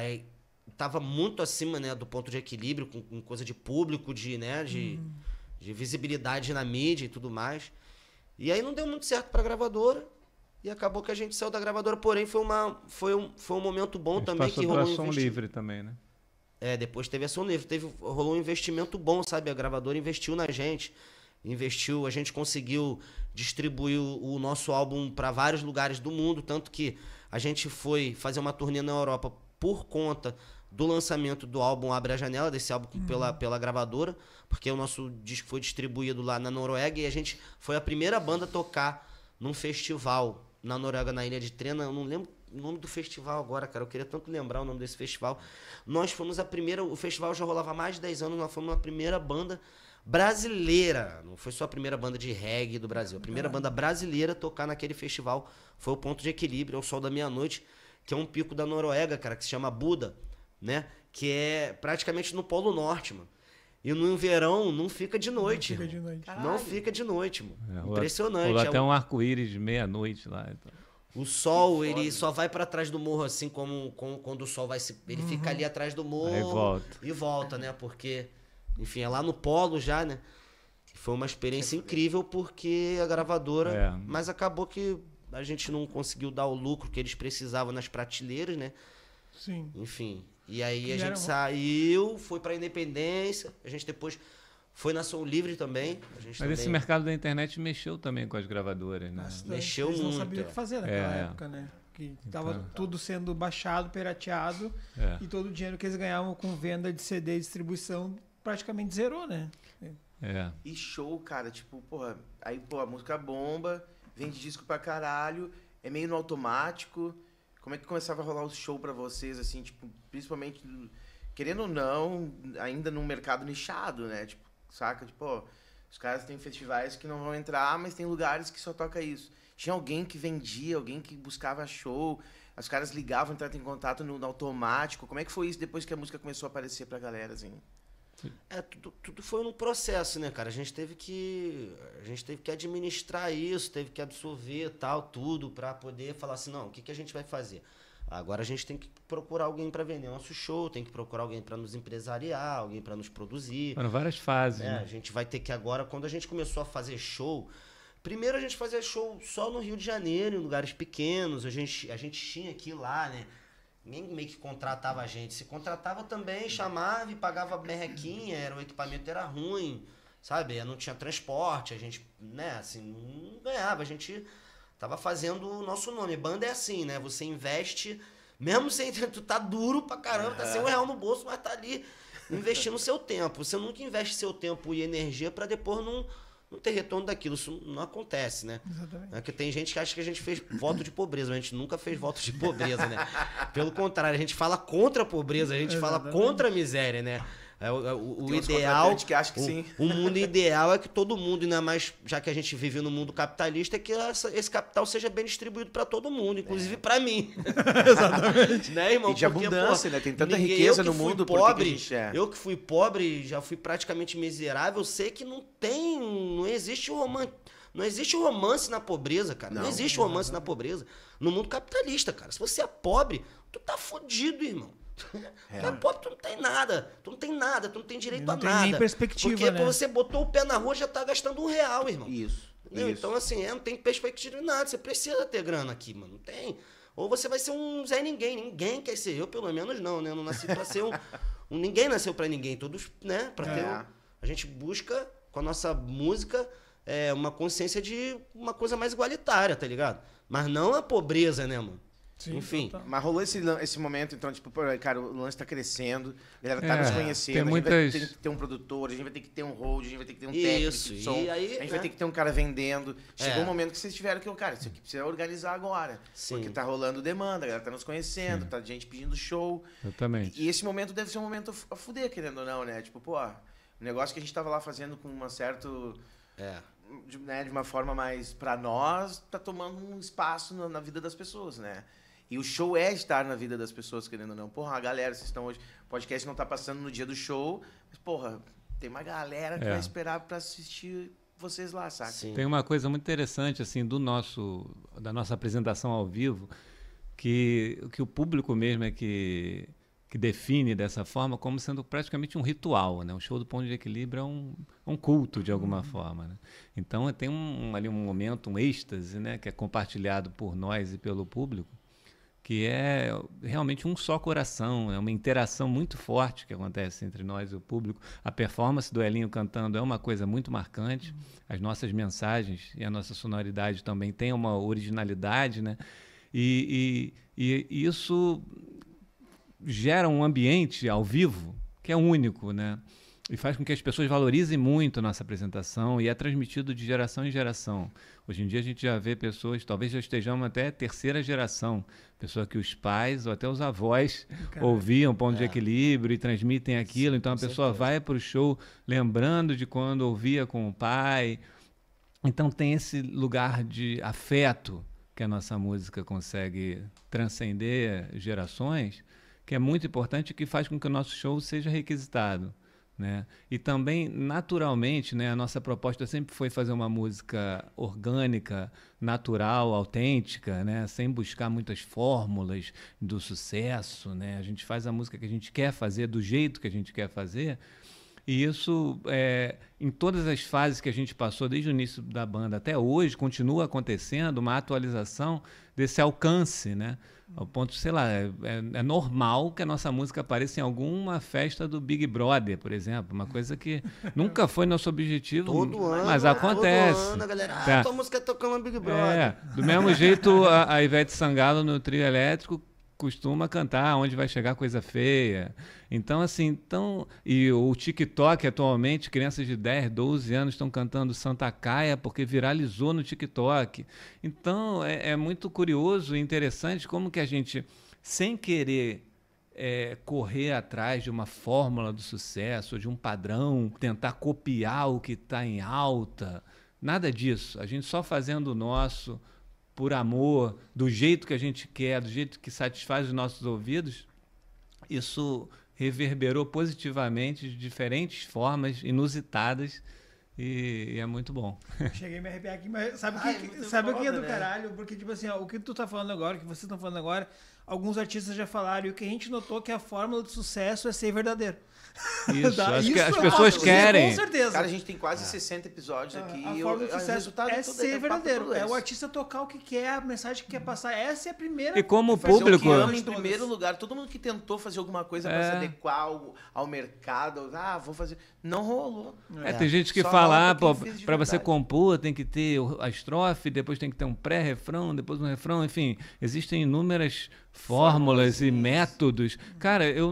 tava muito acima, né, do Ponto de Equilíbrio, com coisa de público, de visibilidade na mídia e tudo mais. E aí não deu muito certo pra gravadora. E acabou que a gente saiu da gravadora, porém foi um momento bom também, que rolou Som Livre também, né? Depois teve Ação Livre, rolou um investimento bom, sabe? A gravadora investiu na gente, a gente conseguiu distribuir o nosso álbum para vários lugares do mundo, tanto que a gente foi fazer uma turnê na Europa por conta do lançamento do álbum Abre a Janela, desse álbum pela gravadora, porque o nosso disco foi distribuído lá na Noruega, e a gente foi a primeira banda a tocar num festival na Noruega, na Ilha de Trena. Eu não lembro o nome do festival agora, cara. Eu queria tanto lembrar o nome desse festival. Nós fomos a primeira... O festival já rolava há mais de 10 anos. Nós fomos a primeira banda brasileira. Não foi só a primeira banda de reggae do Brasil. A primeira banda brasileira a tocar naquele festival foi o Ponto de Equilíbrio, é o Sol da Meia-Noite, que é um pico da Noruega, cara, que se chama Buda, né? Que é praticamente no Polo Norte, mano. E no verão não fica de noite. Não fica de noite. Não fica de noite, mano. Rolou Impressionante. até um arco-íris de meia-noite lá. Então. O sol, ele só vai pra trás do morro, assim como quando o sol vai se... Ele fica ali atrás do morro Aí volta. e volta, né? Porque Enfim, é lá no Polo já, né? Foi uma experiência incrível porque a gravadora... Mas acabou que a gente não conseguiu dar o lucro que eles precisavam nas prateleiras, né? Sim. Enfim, e aí a gente saiu, foi pra Independência, a gente depois foi na Som Livre também. Mas esse mercado da internet mexeu também com as gravadoras, né? Bastante. Mexeu Eles muito. não sabiam o que fazer naquela época, né? Que tava tudo sendo baixado, pirateado, e todo o dinheiro que eles ganhavam com venda de CD e distribuição praticamente zerou, né? E show, cara, tipo, porra, aí, pô, a música bomba, vende disco pra caralho, é meio no automático. Como é que começava a rolar o show pra vocês, assim, tipo, principalmente, querendo ou não, ainda num mercado nichado, né? Tipo, saca? Tipo, ó, os caras têm festivais que não vão entrar, mas tem lugares que só toca isso. Tinha alguém que vendia, alguém que buscava show, os caras ligavam, entravam em contato no automático. Como é que foi isso depois que a música começou a aparecer pra galera, assim? Tudo foi num processo, né, cara? A gente teve que administrar isso, teve que absorver tudo pra poder falar assim, não, o que a gente vai fazer? Agora a gente tem que procurar alguém para vender nosso show, tem que procurar alguém para nos empresariar, alguém para nos produzir. Foram várias fases. Né? A gente vai ter que agora, quando a gente começou a fazer show, primeiro a gente fazia show só no Rio de Janeiro, em lugares pequenos, a gente tinha que ir lá, né? Ninguém meio que contratava a gente. Se contratava também, chamava e pagava merrequinha, o equipamento era ruim, sabe? Não tinha transporte, a gente, né, assim, não ganhava. A gente tava fazendo o nosso nome. Banda é assim, né? Você investe, mesmo sem tu tá duro pra caramba, tá sem R$1 no bolso, mas tá ali investindo seu tempo. Você nunca investe seu tempo e energia pra depois não ter retorno daquilo. Isso não acontece, né? Exatamente. Porque tem gente que acha que a gente fez voto de pobreza, mas a gente nunca fez voto de pobreza, né? Pelo contrário, a gente fala contra a pobreza, a gente fala contra a miséria, né? O ideal, que acha que sim. O mundo ideal é que todo mundo, ainda mais já que a gente vive no mundo capitalista, é que esse capital seja bem distribuído para todo mundo, inclusive para mim. Exatamente. Né, irmão? E de abundância, né? Tem tanta riqueza no mundo. Pobre, eu que fui pobre, já fui praticamente miserável, eu sei que não existe romance na pobreza, cara. Não existe romance na pobreza. No mundo capitalista, cara. Se você é pobre, tu tá fodido, irmão. Tu é pobre, tu não tem nada. Tu não tem direito a nada. Não tem nem perspectiva, porque né? Porque você botou o pé na rua, já tá gastando R$1, irmão. Isso. Então, assim, não tem perspectiva de nada. Você precisa ter grana aqui, mano. Não tem. Ou você vai ser um Zé Ninguém. Ninguém quer ser. Eu, pelo menos, não, né? Eu não nasci pra ser ninguém nasceu pra ninguém. Todos, né? Pra ter a gente busca, com a nossa música, uma consciência de uma coisa mais igualitária, tá ligado? Mas não a pobreza, né, mano? Sim, enfim. total. Mas rolou esse momento, então, tipo, cara, o lance tá crescendo, a galera tá nos conhecendo, tem a gente muitas... vai ter que ter um produtor, a gente vai ter que ter um hold, a gente vai ter que ter um técnico de som, e aí, a gente vai ter que ter um cara vendendo. Chegou um momento que vocês tiveram que, cara, isso aqui precisa organizar agora. Sim. Porque tá rolando demanda, a galera tá nos conhecendo, tá gente pedindo show. Exatamente. E esse momento deve ser um momento a fuder, querendo ou não, né? Tipo, pô, o negócio que a gente tava lá fazendo com uma certa... de uma forma mais pra nós, tá tomando um espaço na vida das pessoas, né? E o show é estar na vida das pessoas, querendo ou não. Porra, a galera, vocês estão hoje... O podcast não tá passando no dia do show, mas, porra, tem uma galera que vai esperar pra assistir vocês lá, saca? Sim. Tem uma coisa muito interessante, assim, da nossa apresentação ao vivo, que o público mesmo é que define dessa forma como sendo praticamente um ritual, né? O show do Ponto de Equilíbrio é um culto, de alguma forma, né? Então, tem ali um momento, um êxtase, né? Que é compartilhado por nós e pelo público, que é realmente um só coração, é uma interação muito forte que acontece entre nós e o público. A performance do Elinho cantando é uma coisa muito marcante, as nossas mensagens e a nossa sonoridade também tem uma originalidade, né? E isso gera um ambiente ao vivo que é único, né? E faz com que as pessoas valorizem muito a nossa apresentação e é transmitido de geração em geração. Hoje em dia a gente já vê pessoas, talvez já estejamos até terceira geração, pessoa que os pais ou até os avós ouviam Ponto de Equilíbrio e transmitem aquilo. Então a pessoa vai para o show lembrando de quando ouvia com o pai. Então tem esse lugar de afeto que a nossa música consegue transcender gerações, que é muito importante e que faz com que o nosso show seja requisitado, né? E também, naturalmente, né, a nossa proposta sempre foi fazer uma música orgânica, natural, autêntica, né, sem buscar muitas fórmulas do sucesso, né? A gente faz a música que a gente quer fazer, do jeito que a gente quer fazer, E isso, em todas as fases que a gente passou, desde o início da banda até hoje, continua acontecendo uma atualização desse alcance, né? Ao ponto, sei lá, é normal que a nossa música apareça em alguma festa do Big Brother, por exemplo. Uma coisa que nunca foi nosso objetivo, Todo ano, mas acontece. Todo ano, a galera, Tá. tua música tocando no Big Brother. Do mesmo jeito, a Ivete Sangalo no trio elétrico costuma cantar Onde Vai Chegar Coisa Feia. Então, assim, e o TikTok atualmente, crianças de 10, 12 anos estão cantando Santa Caia porque viralizou no TikTok. Então, é muito curioso e interessante como que a gente, sem querer correr atrás de uma fórmula do sucesso, de um padrão, tentar copiar o que está em alta, nada disso. A gente só fazendo o nosso, por amor, do jeito que a gente quer, do jeito que satisfaz os nossos ouvidos, isso reverberou positivamente de diferentes formas, inusitadas, e é muito bom. Cheguei a me arrepiar aqui, mas sabe o que é do caralho? Porque, tipo assim, o que tu tá falando agora, o que vocês estão falando agora, alguns artistas já falaram, e o que a gente notou que a fórmula do sucesso é ser verdadeiro. Isso, acho que as eu pessoas posso dizer querem. Com certeza. Cara, a gente tem quase 60 episódios aqui. A E fórmula do o sucesso resultado é todo ser papo verdadeiro. todo É esse. o artista tocar o que quer, a mensagem que quer passar. Essa é a primeira. E como fazer o público, que ama Em de todas. primeiro lugar, todo mundo que tentou fazer alguma coisa para se adequar ao mercado, vou fazer. Não rolou. Tem gente que Só fala, rola quem fez de para você verdade. compor tem que ter a estrofe, depois tem que ter um pré-refrão, depois um refrão, enfim, existem inúmeras fórmulas e métodos. Cara, eu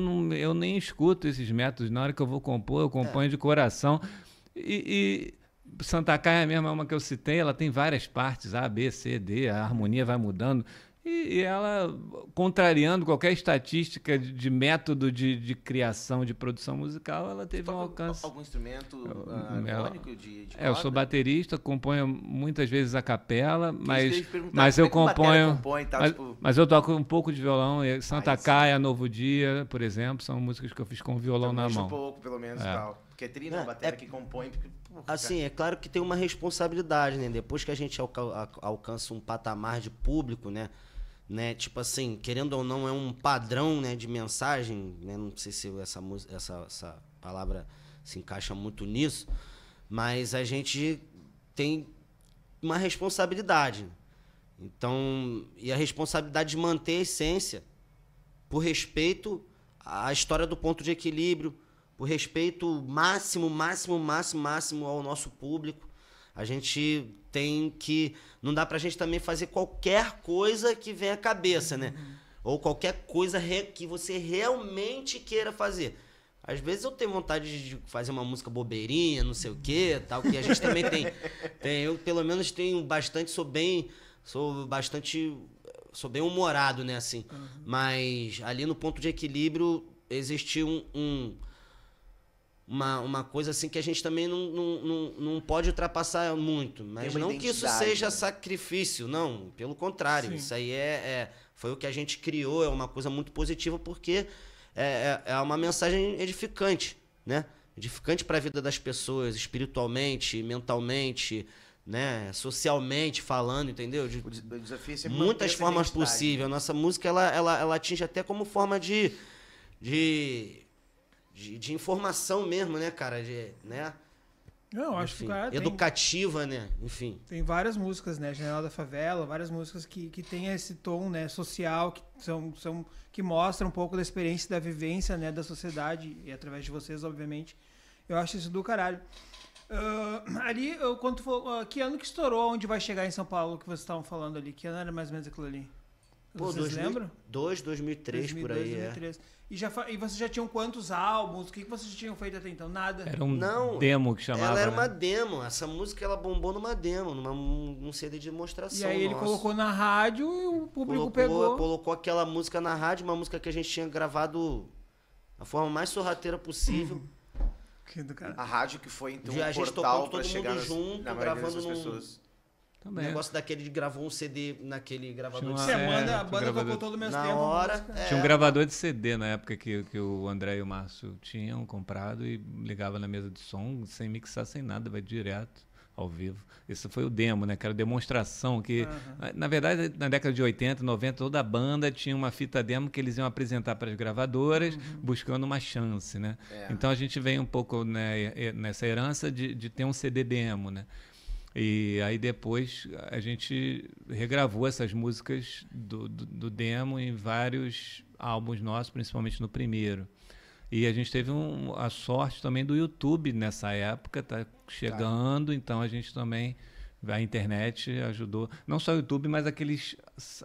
nem escuto esses métodos. Na hora que eu vou compor, eu componho de coração. E Santa Caia mesmo é uma que eu citei, ela tem várias partes, A, B, C, D, a harmonia vai mudando. E ela, contrariando qualquer estatística de método de criação, de produção musical, ela teve um alcance. Algum instrumento harmônico de eu sou baterista, componho muitas vezes a capela, mas mas eu componho. Compõe, tá, mas eu toco um pouco de violão. Santa Caia, Novo Dia, por exemplo, são músicas que eu fiz com o violão na mão. Um pouco, pelo menos, tal. Porque é trina, a bateria que compõe. Assim, é claro que tem uma responsabilidade, né? Depois que a gente alcança um patamar de público, né? Tipo assim, querendo ou não, é um padrão, né, de mensagem, né? Não sei se essa palavra se encaixa muito nisso, mas a gente tem uma responsabilidade. Então, e a responsabilidade de manter a essência, por respeito à história do ponto de equilíbrio, por respeito máximo ao nosso público. A gente tem que... Não dá pra gente também fazer qualquer coisa que venha à cabeça, né? Ou qualquer coisa que você realmente queira fazer. Às vezes eu tenho vontade de fazer uma música bobeirinha, não sei o quê, tal, que a gente também tem. Eu, pelo menos, tenho bastante... Sou bem humorado, né, assim. Mas ali no ponto de equilíbrio existe uma coisa assim que a gente também não pode ultrapassar muito. Mas não que isso seja sacrifício, não. Pelo contrário, Sim. Isso aí foi o que a gente criou, é uma coisa muito positiva, porque é uma mensagem edificante, né? Edificante para a vida das pessoas, espiritualmente, mentalmente, né? Socialmente falando, entendeu? O desafio é sempre muitas formas possíveis. A nossa música ela atinge até como forma de informação mesmo, né, cara? Né? Não, acho que o cara educativa, né? Enfim. Tem várias músicas, né? Janela da Favela, várias músicas que tem esse tom, né, social, que mostram um pouco da experiência, da vivência, né, da sociedade, e através de vocês, obviamente. Eu acho isso do caralho. Ali, que ano que estourou Onde Vai Chegar em São Paulo, que vocês estavam falando ali? Que ano era mais ou menos aquilo ali? Vocês lembram? 2003, por aí, 2003. E vocês já tinham quantos álbuns? O que vocês já tinham feito até então? Nada? Era demo que chamava, ela era né? uma demo. Essa música, ela bombou numa demo, num CD de demonstração. E aí ele colocou na rádio e o público pegou. Colocou aquela música na rádio, uma música que a gente tinha gravado da forma mais sorrateira possível. A rádio que foi, então, a gente tocou todo mundo junto, gravando pessoas. Também. O negócio daquele de gravou um CD naquele gravador de CD. A banda tocou todo o mesmo tempo. Na hora. Tinha um gravador de CD na época que o André e o Márcio tinham comprado e ligava na mesa de som, sem mixar, sem nada, vai direto. ao vivo. Isso foi o demo, né? Que era demonstração que, na verdade, na década de 80, 90, toda a banda tinha uma fita demo que eles iam apresentar para as gravadoras, buscando uma chance, né? Então a gente vem um pouco, né, nessa herança de ter um CD demo, né? E aí depois a gente regravou essas músicas do demo em vários álbuns nossos, principalmente no primeiro. E a gente teve a sorte também do YouTube nessa época, tá chegando, então a gente também, a internet ajudou, não só o YouTube, mas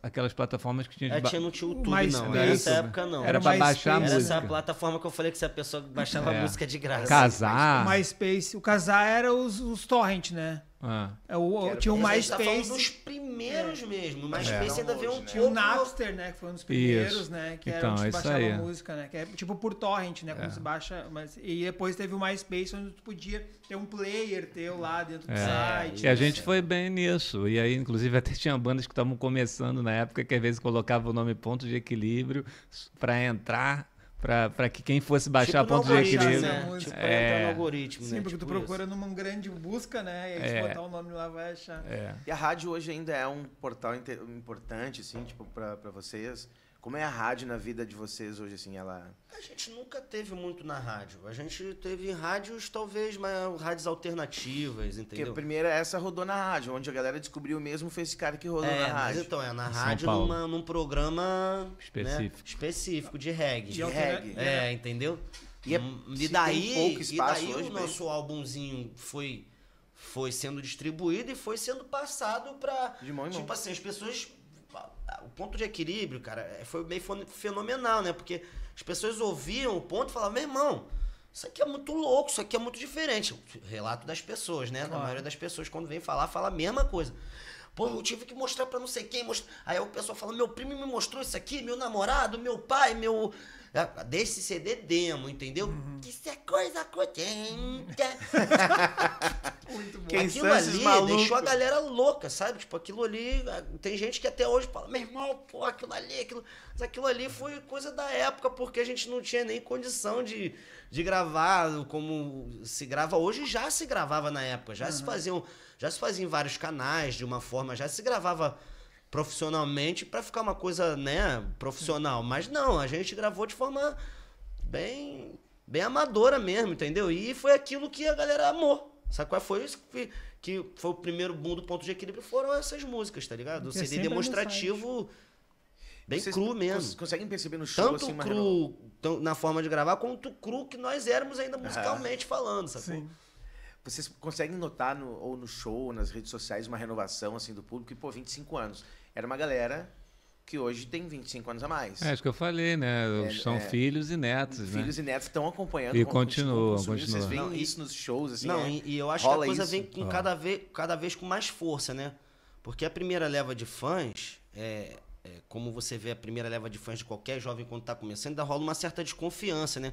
aquelas plataformas que tinha... Não tinha o YouTube, MySpace. não. Nessa época, não. Era para baixar a Era música. essa plataforma que eu falei que se a pessoa baixava a música de graça. Casar. O MySpace, o Casar era os torrent, né? Tinha o Mas a gente tá falando MySpace. dos primeiros mesmo. O MySpace ainda veio um Tinha o pouco... Napster, né? Que foi um dos primeiros, Isso. né? Que Então, era onde isso baixava aí. música, né? Que é tipo por torrent, né? Como se baixa. E depois teve o MySpace, onde tu podia ter um player teu lá dentro do site. E a gente foi bem nisso. E aí, inclusive, até tinha bandas que estavam começando na época que às vezes colocava o nome ponto de equilíbrio para entrar, para que quem fosse baixar Tipo no ponto de algoritmo, equilíbrio. né? Tipo, pra entrar no algoritmo, Sim, né? porque tu Tipo procura numa grande busca, né? E aí se botar o nome lá vai achar. E a rádio hoje ainda é um portal importante, assim, tipo, pra vocês. Como é a rádio na vida de vocês hoje, assim, ela... A gente nunca teve muito na rádio. A gente teve rádios, talvez, mas rádios alternativas, Porque entendeu? a primeira, essa rodou na rádio, onde a galera descobriu mesmo foi esse cara que rodou na Mas rádio. então, na São rádio, Paulo. num programa Específico. né, específico de reggae. De reggae. Entendeu? E é- E se daí, tem pouco espaço hoje o pra nosso álbumzinho foi sendo distribuído e foi sendo passado pra... De mão em mão. Tipo assim, as pessoas... O ponto de equilíbrio, cara, foi meio fenomenal, né? Porque as pessoas ouviam o ponto e falavam, meu irmão, isso aqui é muito louco, isso aqui é muito diferente. O relato das pessoas, né? Da maioria das pessoas, quando vem falar, fala a mesma coisa. Pô, eu tive que mostrar pra não sei quem. Aí o pessoal fala, meu primo me mostrou isso aqui, meu namorado, meu pai, meu... Desse CD demo, entendeu? Que isso é coisa contenta. Muito bom. Quem Aquilo são esses ali malucos? deixou a galera louca, sabe? Tipo, aquilo ali... Tem gente que até hoje fala, meu irmão, pô, aquilo ali... Mas aquilo ali foi coisa da época, porque a gente não tinha nem condição de gravar como se grava hoje. Já se gravava na época, já se fazia em vários canais, de uma forma... Já se gravava profissionalmente para ficar uma coisa, né, profissional. Mas não, a gente gravou de forma bem amadora mesmo, entendeu? E foi aquilo que a galera amou. Sabe qual foi isso? Que foi o primeiro boom do ponto de equilíbrio, foram essas músicas, tá ligado? O Que é CD sempre a demonstrativo bem Vocês cru mesmo. conseguem perceber no show, Tanto assim, uma cru na forma de gravar, quanto cru que nós éramos ainda musicalmente falando, sacou? Sim. Vocês conseguem notar ou no show, ou nas redes sociais, uma renovação assim do público? E, pô, 25 anos. Era uma galera que hoje tem 25 anos a mais. Acho que eu falei, né? São filhos e netos, né? Filhos e netos estão acompanhando. E continuam. continuam. Vocês veem Não, isso nos shows, assim. Não, é? e eu acho que a Rola coisa isso? vem com cada vez com mais força, né? Porque a primeira leva de fãs, como você vê a primeira leva de fãs de qualquer jovem quando tá começando, ainda rola uma certa desconfiança, né?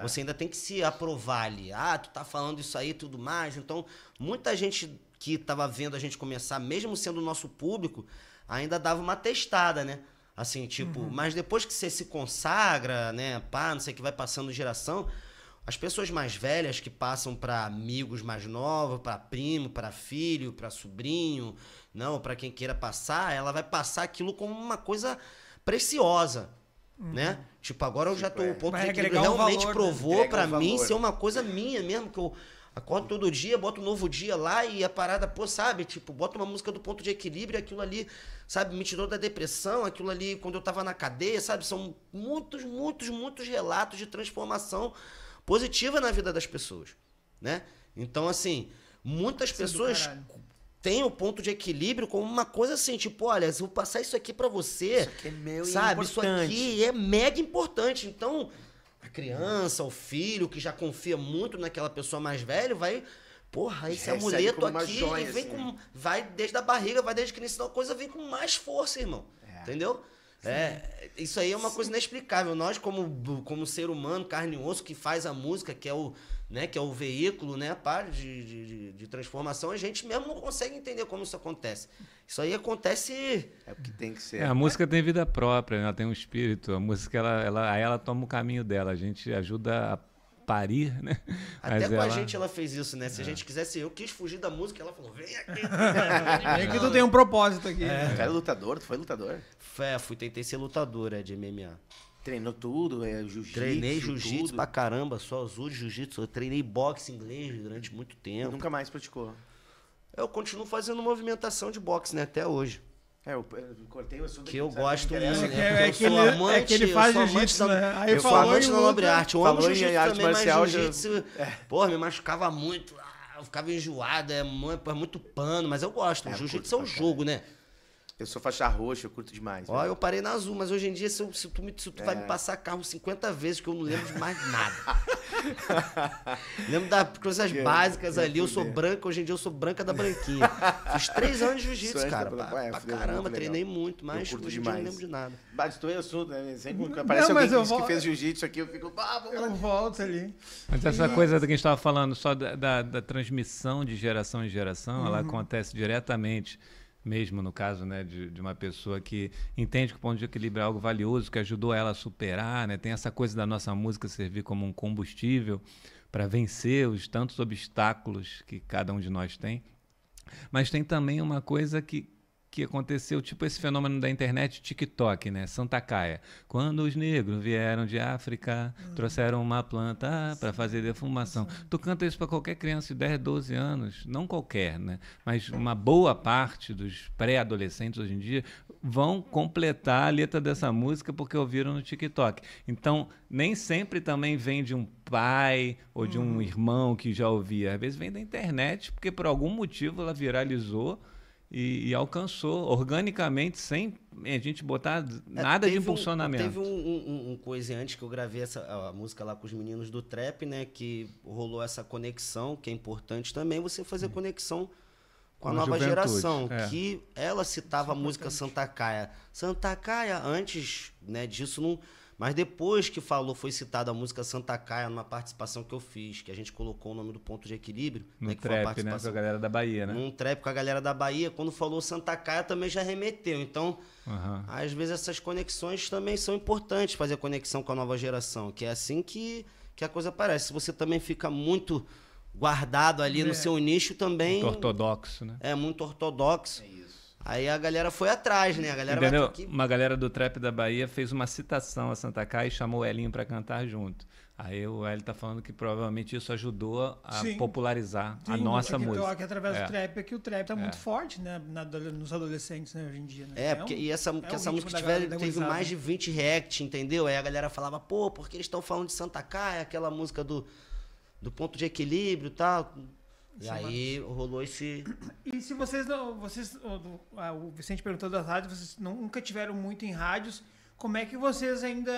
Você ainda tem que se aprovar ali. Ah, tu tá falando isso aí e tudo mais. Então, muita gente que tava vendo a gente começar, mesmo sendo o nosso público, ainda dava uma testada, né? Assim, tipo, mas depois que você se consagra, né, pá, não sei o que vai passando de geração, as pessoas mais velhas que passam para amigos mais novos, para primo, para filho, para sobrinho, não, para quem queira passar, ela vai passar aquilo como uma coisa preciosa, né? Tipo, agora eu já tô, o ponto Vai de equilíbrio agregar um realmente valor, né? provou Agrega para um mim valor. ser uma coisa minha mesmo, que eu acordo todo dia, boto um novo dia lá e a parada, pô, sabe? Tipo, boto uma música do ponto de equilíbrio, aquilo ali, sabe? Me tirou da depressão, aquilo ali quando eu tava na cadeia, sabe? São muitos relatos de transformação positiva na vida das pessoas, né? Então, assim, muitas Isso é do pessoas caralho. têm o ponto de equilíbrio como uma coisa assim, tipo, olha, eu vou passar isso aqui pra você, Isso aqui é meu e sabe? importante. Isso aqui é mega importante. Então, a criança, o filho que já confia muito naquela pessoa mais velha, vai, porra, esse Recebe amuleto como uma aqui joia, e vem assim. com, vai desde a barriga, vai desde que início da coisa, vem com mais força, irmão. Entendeu? Isso aí é uma coisa inexplicável. Nós, como ser humano, carne e osso, que faz a música, que é o veículo, né, de transformação, a gente mesmo não consegue entender como isso acontece. Isso aí acontece... É o que tem que ser. A música tem vida própria, né? Ela tem um espírito. A música, ela toma o caminho dela. A gente ajuda a parir, né? Até Mas com a gente ela fez isso, né? Se a gente quisesse, eu quis fugir da música, ela falou, vem aqui. É que tu tem um propósito aqui. Tu era lutador? Tu foi lutador? Tentei ser lutadora de MMA. Treinou tudo, jiu-jitsu? Treinei jiu-jitsu tudo. pra caramba, só azul de jiu-jitsu. Eu treinei boxe inglês durante muito tempo. Nunca mais praticou. Eu continuo fazendo movimentação de boxe, né? Até hoje. Eu cortei o assunto. Que eu sabe, gosto não muito, interessa. né? Porque eu sou amante, que ele faz eu sou amante jiu-jitsu, da- né? Aí eu sou falou amante em da luta, nobre arte. Eu amo falou em jiu-jitsu arte também, mas marcial, já- jiu-jitsu, porra, me machucava muito. Eu ficava enjoado, é muito pano, mas eu gosto. O eu jiu-jitsu curto é um pra jogo, né? Eu sou faixa roxa, eu curto demais. Ó, velho. eu parei na azul, mas hoje em dia, se tu vai me passar carro 50 vezes, que eu não lembro de mais nada. Lembro das coisas básicas ali. Eu sou branca, hoje em dia eu sou branca da branquinha. Fiz 3 anos de jiu-jitsu, Isso cara. antes da- Pra fudeu, caramba, muito treinei legal. muito, mas curto hoje em dia eu não demais. lembro de nada. Bate, tu é assunto, né? Sempre aparece Não, alguém mas que eu diz que vou- fez jiu-jitsu aqui, eu fico... vamos lá. Eu volto ali. Mas essa coisa que a gente estava falando só da transmissão de geração em geração, ela acontece diretamente, mesmo no caso, né, de uma pessoa que entende que o ponto de equilíbrio é algo valioso, que ajudou ela a superar, né? Tem essa coisa da nossa música servir como um combustível para vencer os tantos obstáculos que cada um de nós tem. Mas tem também uma coisa que aconteceu, tipo esse fenômeno da internet, TikTok, né? Santa Caia. Quando os negros vieram de África, trouxeram uma planta para fazer defumação. Tu canta isso para qualquer criança de 10, 12 anos, não qualquer, né? Mas uma boa parte dos pré-adolescentes hoje em dia vão completar a letra dessa música porque ouviram no TikTok. Então, nem sempre também vem de um pai ou de um irmão que já ouvia. Às vezes vem da internet, porque por algum motivo ela viralizou e alcançou organicamente, sem a gente botar nada de impulsionamento. Teve um coisa antes que eu gravei a música lá com os meninos do trap, né? Que rolou essa conexão, que é importante também você fazer conexão com a Com a nova juventude, geração. é. Que ela citava a música Santa Caia. Santa Caia, antes, né, disso não. Mas depois que foi citada a música Santa Caia numa participação que eu fiz, que a gente colocou o nome do Ponto de Equilíbrio, No né, que foi uma trap, né? Com a participação galera da Bahia, né? num trap com a galera da Bahia, quando falou Santa Caia também já remeteu. Então, às vezes essas conexões também são importantes, fazer conexão com a nova geração, que é assim que a coisa aparece. Se você também fica muito guardado ali no seu nicho também... Muito ortodoxo, né? É, muito ortodoxo. Aí a galera foi atrás, né? A galera vai Entendeu? aqui... Uma galera do trap da Bahia fez uma citação a Santa Caia e chamou o Elinho para cantar junto. Aí o Hélio tá falando que provavelmente isso ajudou a Sim. popularizar a Sim, nossa o TikTok, música. através do trap, é que o trap tá muito forte, né? Nos adolescentes, né, hoje em dia. Né? Porque essa ritmo música da galera da teve gurizada, mais né? de 20 react, entendeu? Aí a galera falava, pô, porque eles estão falando de Santa Caia, aquela música do Ponto de Equilíbrio e tal. E aí rolou esse... E se vocês não. O Vicente perguntou das rádios, vocês nunca tiveram muito em rádios. Como é que vocês ainda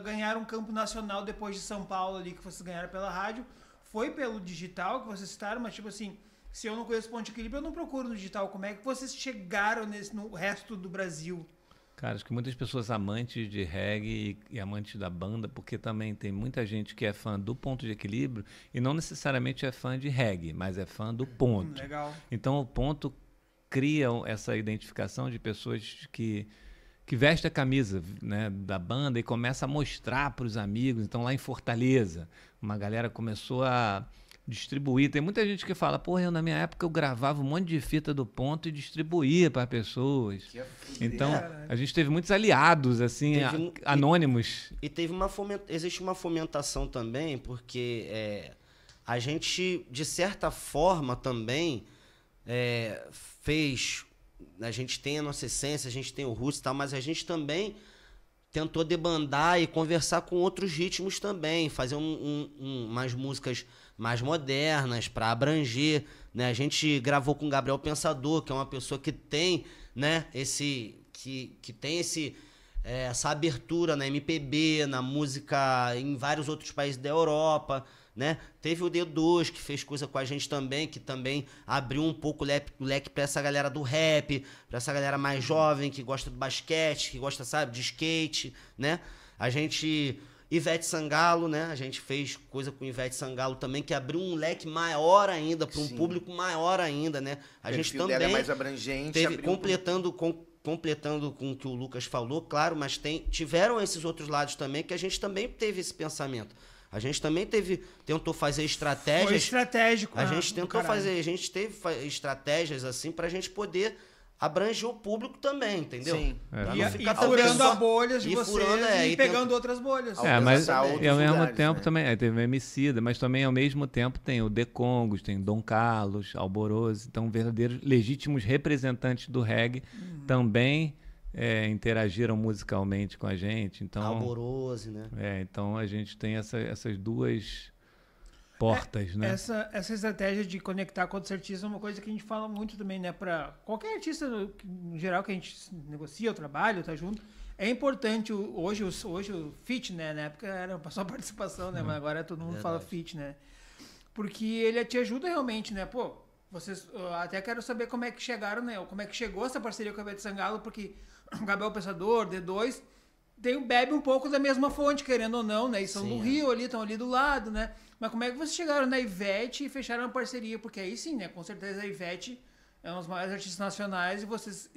ganharam um campo nacional depois de São Paulo ali, que vocês ganharam pela rádio? Foi pelo digital que vocês citaram, mas tipo assim, se eu não conheço Ponto de Equilíbrio, eu não procuro no digital. Como é que vocês chegaram no resto do Brasil? Cara, acho que muitas pessoas amantes de reggae e amantes da banda, porque também tem muita gente que é fã do Ponto de Equilíbrio e não necessariamente é fã de reggae, mas é fã do Ponto. Legal. Então o Ponto cria essa identificação de pessoas que vestem a camisa, né, da banda e começa a mostrar para os amigos. Então lá em Fortaleza, uma galera começou a distribuir. Tem muita gente que fala, porra, eu na minha época eu gravava um monte de fita do Ponto e distribuía para pessoas. Então, a gente teve muitos aliados, assim, anônimos. E existe uma fomentação também, porque a gente, de certa forma, também fez... A gente tem a nossa essência, a gente tem o roots e tal, mas a gente também tentou debandar e conversar com outros ritmos também, fazer umas músicas mais modernas para abranger, né? A gente gravou com o Gabriel Pensador, que é uma pessoa que tem, né, essa abertura na MPB, na música em vários outros países da Europa, né? Teve o D2, que fez coisa com a gente também, que também abriu um pouco o leque para essa galera do rap, para essa galera mais jovem, que gosta do basquete, que gosta, sabe, de skate, né? A gente... Ivete Sangalo, né? A gente fez coisa com Ivete Sangalo também, que abriu um leque maior ainda, para um público maior ainda, né? A gente também dela é mais abrangente, teve, completando com o que o Lucas falou, claro, mas tiveram esses outros lados também, que a gente também teve esse pensamento. A gente também tentou fazer estratégias. Foi estratégico. A gente tentou fazer, a gente teve estratégias assim pra gente poder abranger o público também, entendeu? Sim. E furando a bolha de vocês e pegando outras bolhas. Mas outros e ao mesmo lugares, tempo né? também, aí teve o Emicida, mas também ao mesmo tempo tem o The Congos, tem Dom Carlos, Alborozi, então verdadeiros legítimos representantes do reggae também interagiram musicalmente com a gente. Então, Alborozi, né? Então a gente tem essas duas portas, né? Essa estratégia de conectar com outros artistas é uma coisa que a gente fala muito também, né? Para qualquer artista, no geral, que a gente negocia, o trabalho, tá junto. É importante, hoje o feat, né? Na época era só participação, né? Mas agora todo mundo fala feat, né? Porque ele te ajuda realmente, né? Pô, vocês, eu até quero saber como é que chegaram, né? Como é que chegou essa parceria com a Ivete Sangalo, porque o Gabriel Pensador, D2, bebe um pouco da mesma fonte, querendo ou não, né? E são do Rio ali, estão ali do lado, né? Mas como é que vocês chegaram na Ivete e fecharam uma parceria? Porque aí sim, né? Com certeza a Ivete é um dos maiores artistas nacionais e vocês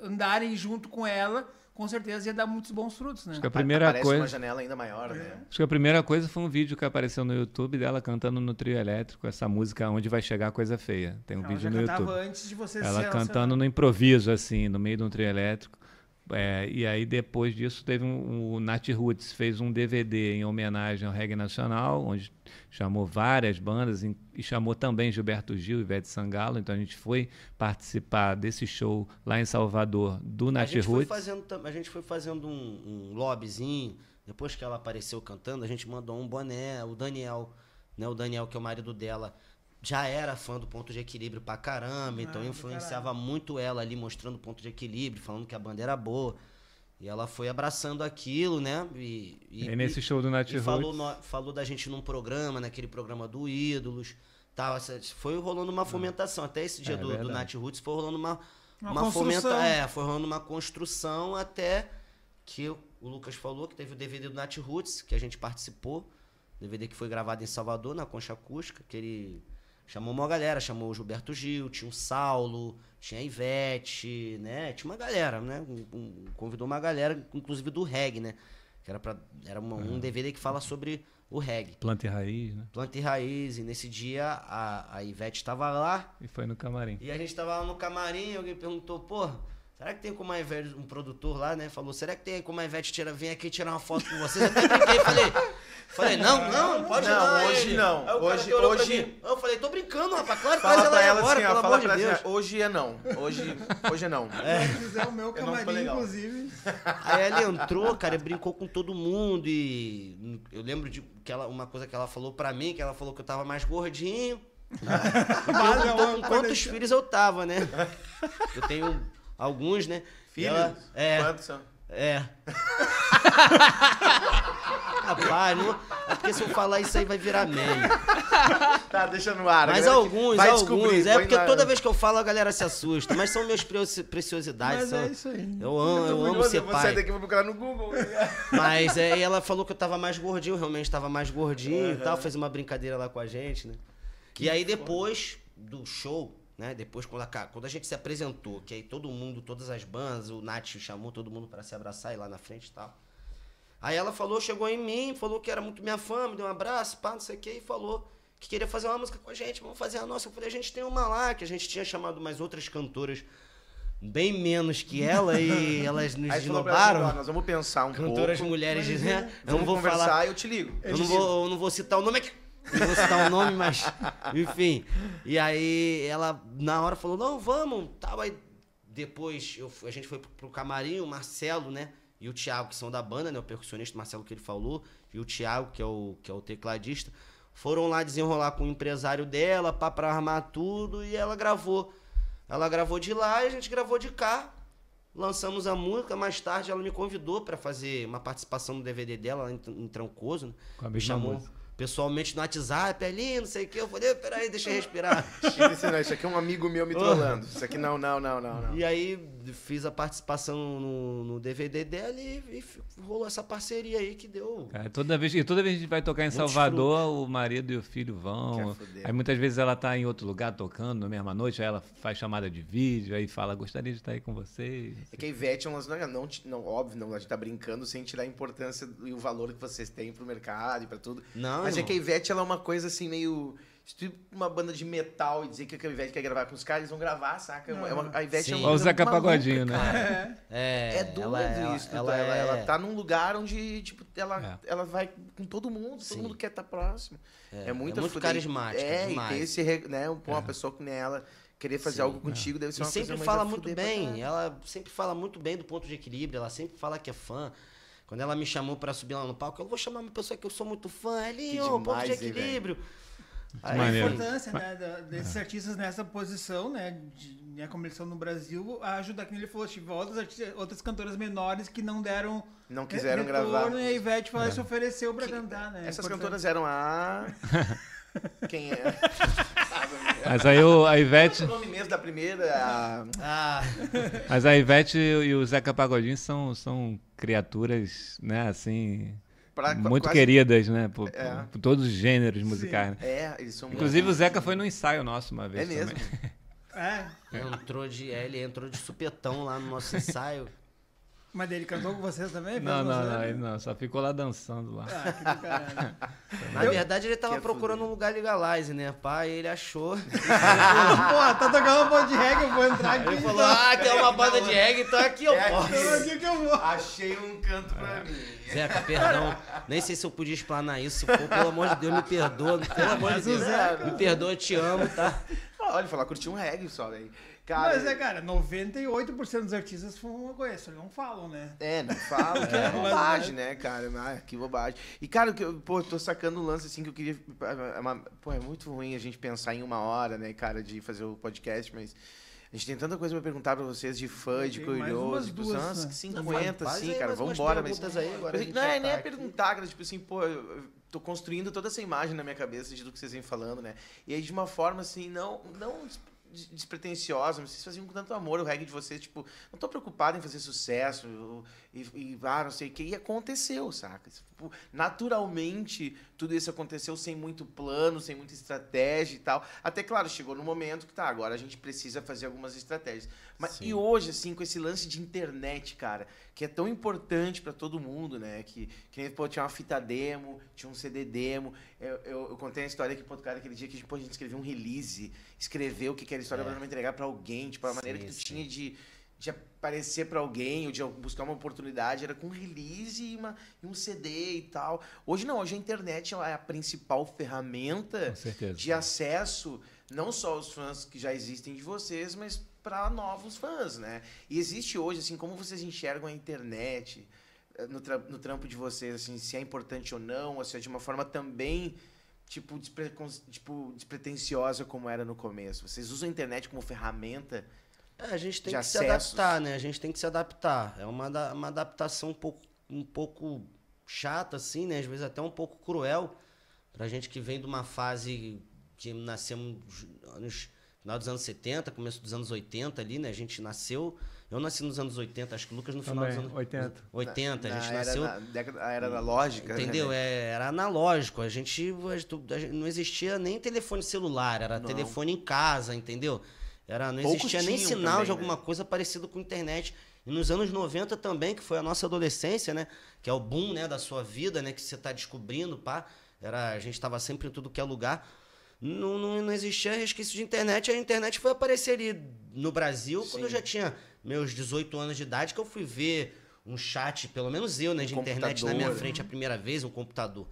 andarem junto com ela, com certeza ia dar muitos bons frutos, né? Acho que a primeira coisa, uma janela ainda maior, né? Acho que a primeira coisa foi um vídeo que apareceu no YouTube dela cantando no trio elétrico, essa música Onde Vai Chegar a Coisa Feia. Tem um vídeo no YouTube. Antes de vocês ela cantando no improviso, assim, no meio de um trio elétrico. E aí, depois disso, teve o Nat Roots fez um DVD em homenagem ao reggae nacional, onde chamou várias bandas e chamou também Gilberto Gil e Ivete Sangalo. Então, a gente foi participar desse show lá em Salvador do Nat Roots. A gente foi fazendo um lobbyzinho. Depois que ela apareceu cantando, a gente mandou um boné. O Daniel, né? O Daniel, que é o marido dela, já era fã do Ponto de Equilíbrio pra caramba, então influenciava muito ela ali, mostrando o ponto de equilíbrio, falando que a banda era boa. E ela foi abraçando aquilo, né? E nesse show do Nat Roots falou da gente num programa, naquele programa do Ídolos. Tal, foi rolando uma fomentação. Até esse dia do Nat Roots foi rolando uma fomentação. Foi rolando uma construção até que o Lucas falou que teve o DVD do Nat Roots, que a gente participou. DVD que foi gravado em Salvador, na Concha Acústica, que ele chamou uma galera, chamou o Gilberto Gil, tinha o Saulo, tinha a Ivete, né? Tinha uma galera, né? Convidou uma galera, inclusive do reggae, né? Que era um DVD que fala sobre o reggae. Planta e Raiz, né? Planta e Raiz. E nesse dia a Ivete estava lá. E foi no camarim. E a gente estava lá no camarim e alguém perguntou, pô, será que tem como a Ivete, um produtor lá, né? Falou, será que tem como a Ivete vem aqui tirar uma foto com vocês? Eu até brinquei, falei, não pode não. Hoje não. Hoje. Eu falei, tô brincando, rapaz. Claro que faz Fala pra ela agora, assim, ó, pelo fala amor pra de ela Deus. assim, hoje é não. Hoje é não. Se fizer o meu camarim, inclusive. Aí ela entrou, cara, e brincou com todo mundo. E eu lembro de uma coisa que ela falou pra mim, que ela falou que eu tava mais gordinho. Perguntou com quantos filhos eu tava, né? Eu tenho alguns, né? Filhos? Quantos são? Rapaz, é porque se eu falar isso aí vai virar meme. Tá, deixa no ar. Mas alguns. É porque toda vez que eu falo a galera se assusta. Mas são meus preciosidades. Mas é isso aí. Eu amo ser pai. Vou sair daqui e vou procurar no Google. Mas ela falou que eu tava mais gordinho. Eu realmente tava mais gordinho e tal. Fez uma brincadeira lá com a gente, né? E aí depois do show, né? Depois quando a gente se apresentou, que aí todo mundo, todas as bandas, o Nath chamou todo mundo pra se abraçar e lá na frente e tal. Aí ela chegou em mim, falou que era muito minha fã, me deu um abraço, pá, não sei o que, e falou que queria fazer uma música com a gente, vamos fazer a nossa. Eu falei, a gente tem uma lá, que a gente tinha chamado mais outras cantoras bem menos que ela, e elas nos esnobaram. Nós vamos pensar um pouco. Cantoras mulheres, né? Eu não vou conversar e eu te ligo. Eu não vou citar o nome aqui. Não vou citar o nome, mas... Enfim. E aí ela, na hora, falou, não, vamos. Tal. Aí depois a gente foi pro camarim, o Marcelo, né? E o Thiago, que são da banda, né? O percussionista, o Marcelo, que ele falou. E o Thiago, que é o tecladista. Foram lá desenrolar com o empresário dela, pra armar tudo. E ela gravou. Ela gravou de lá e a gente gravou de cá. Lançamos a música. Mais tarde ela me convidou pra fazer uma participação no DVD dela, lá em Trancoso. Né? Com a me mesma chamou música. Pessoalmente no WhatsApp, ali, não sei o que. Eu falei, peraí, deixa eu respirar. Isso aqui é um amigo meu me trollando. Isso aqui não. E aí, fiz a participação no DVD dela e rolou essa parceria aí que deu. Cara, toda vez que a gente vai tocar em Salvador, o marido e o filho vão. Aí muitas vezes ela tá em outro lugar tocando na mesma noite, aí ela faz chamada de vídeo, aí fala, gostaria de estar aí com vocês. É que a Ivete é óbvio, não, a gente tá brincando sem tirar a importância e o valor que vocês têm pro mercado e pra tudo. Não, mas irmão. é que a Ivete, ela é uma coisa assim, meio... Se tu uma banda de metal e dizer que a Ivete quer gravar com os caras, eles vão gravar, saca? A Ivete é uma Olha o coisa Zeca maluca, Pagodinho, né? cara. É doido isso. Ela tá num lugar onde, tipo, ela vai com todo mundo quer estar próximo. É muito carismática. E ter esse, né, uma pessoa que nem ela querer fazer algo contigo deve ser uma coisa sempre fala muito bem, ela sempre fala muito bem do ponto de equilíbrio, ela sempre fala que é fã. Quando ela me chamou pra subir lá no palco, eu vou chamar uma pessoa que eu sou muito fã, ali, ponto de equilíbrio. A importância, né, desses artistas nessa posição, né, como eles são no Brasil, ajuda, que ele falou, tipo, outras cantoras menores que não deram... Não quiseram gravar. E a Ivete se ofereceu pra cantar, né? Essas cantoras eram Quem é? Mas aí a Ivete... Qual é o nome mesmo da primeira? Mas a Ivete e o Zeca Pagodinho são criaturas, né, assim... muito quase queridas, né? Por todos os gêneros musicais. Né? Eles são inclusive o Zeca foi no ensaio nosso uma vez. É mesmo? Ele entrou de supetão lá no nosso ensaio. Mas ele cantou com vocês também? Ele não, só ficou lá dançando lá. Que do caralho. Na verdade, ele tava procurando um lugar legalize, né? Pai, ele achou. Tá tocando uma banda de reggae, eu vou entrar aqui. Ele falou, tem uma banda de reggae, então aqui eu posso. Aqui que eu vou. Achei um canto pra mim. Zeca, perdão. Nem sei se eu podia explanar isso. Se for, pelo amor de Deus, me perdoa. Pelo amor de Deus, me perdoa, eu te amo, tá? Olha, falar, curti um reggae só, velho. Cara, mas cara, 98% dos artistas não conhecem, não falam, né? Não falam, que é bobagem, né, cara? Que bobagem. E, cara, tô sacando um lance, assim, que eu queria... é muito ruim a gente pensar em 1 hora, né, cara, de fazer o podcast, mas... A gente tem tanta coisa pra perguntar pra vocês de fã, de curioso, tipo, nossa, 50, assim, cara, vambora, mas... Não é nem perguntar, cara, tipo assim, eu tô construindo toda essa imagem na minha cabeça de tudo que vocês vêm falando, né? E aí, de uma forma, assim, não despretensiosa, mas vocês faziam com tanto amor o reggae de vocês, tipo, não tô preocupado em fazer sucesso não sei o que, e aconteceu, saca? Tipo, naturalmente, tudo isso aconteceu sem muito plano, sem muita estratégia e tal, até, claro, chegou no momento que agora a gente precisa fazer algumas estratégias, mas e hoje, assim, com esse lance de internet, cara, que é tão importante pra todo mundo, né, que tinha uma fita demo, tinha um CD demo, eu contei a história aqui pro outro cara aquele dia que a gente escreveu um release, escreveu o que era a história pra não entregar pra alguém, tipo, a maneira que tu tinha de aparecer pra alguém ou de buscar uma oportunidade era com release e um CD e tal. Hoje não, hoje a internet é a principal ferramenta de acesso, não só aos fãs que já existem de vocês, mas para novos fãs, né? E existe hoje, assim, como vocês enxergam a internet no trampo de vocês, assim, se é importante ou não, ou se é de uma forma também... Tipo, despretensiosa como era no começo. Vocês usam a internet como ferramenta a gente tem que acessos. Se adaptar, né? A gente tem que se adaptar. É uma adaptação um pouco chata, assim, né? Às vezes até um pouco cruel. Pra gente que vem de uma fase que nascemos final dos anos 70, começo dos anos 80 ali, né? A gente nasceu... Eu nasci nos anos 80, acho que o Lucas no final dos anos 80. A gente nasceu... A era analógica. Entendeu? Né? Era analógico. A gente não existia nem telefone celular, era telefone em casa, entendeu? Não existia nem sinal também, de alguma coisa parecido com internet. E nos anos 90 também, que foi a nossa adolescência, né? Que é o boom, né, da sua vida, né? Que você tá descobrindo, pá. A gente estava sempre em tudo que é lugar. Não existia resquício de internet. A internet foi aparecer ali no Brasil, quando eu já tinha meus 18 anos de idade, que eu fui ver um chat, pelo menos eu, né, de internet na minha frente a primeira vez, um computador.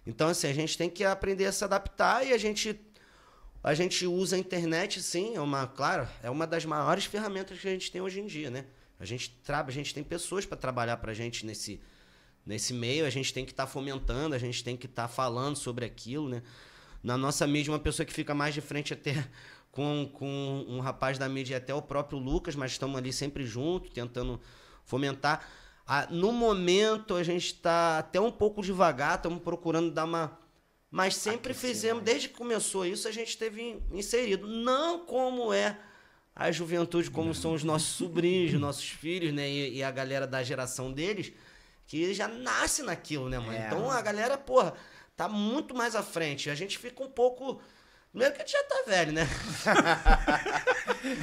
Então, assim, a gente tem que aprender a se adaptar e a gente usa a internet, sim, claro, é uma das maiores ferramentas que a gente tem hoje em dia, né? A gente tem pessoas para trabalhar pra gente nesse meio, a gente tem que estar fomentando, a gente tem que estar falando sobre aquilo, né? Na nossa mídia, uma pessoa que fica mais de frente até com um rapaz da mídia, até o próprio Lucas, mas estamos ali sempre juntos, tentando fomentar. No momento, a gente está até um pouco devagar, estamos procurando dar uma... Mas sempre fizemos, desde que começou isso, a gente esteve inserido. Não como é a juventude, como são os nossos sobrinhos, os nossos filhos, né? E a galera da geração deles, que já nasce naquilo, né, mano? Então a galera, porra, tá muito mais à frente. A gente fica um pouco... Primeiro que a gente já tá velho, né?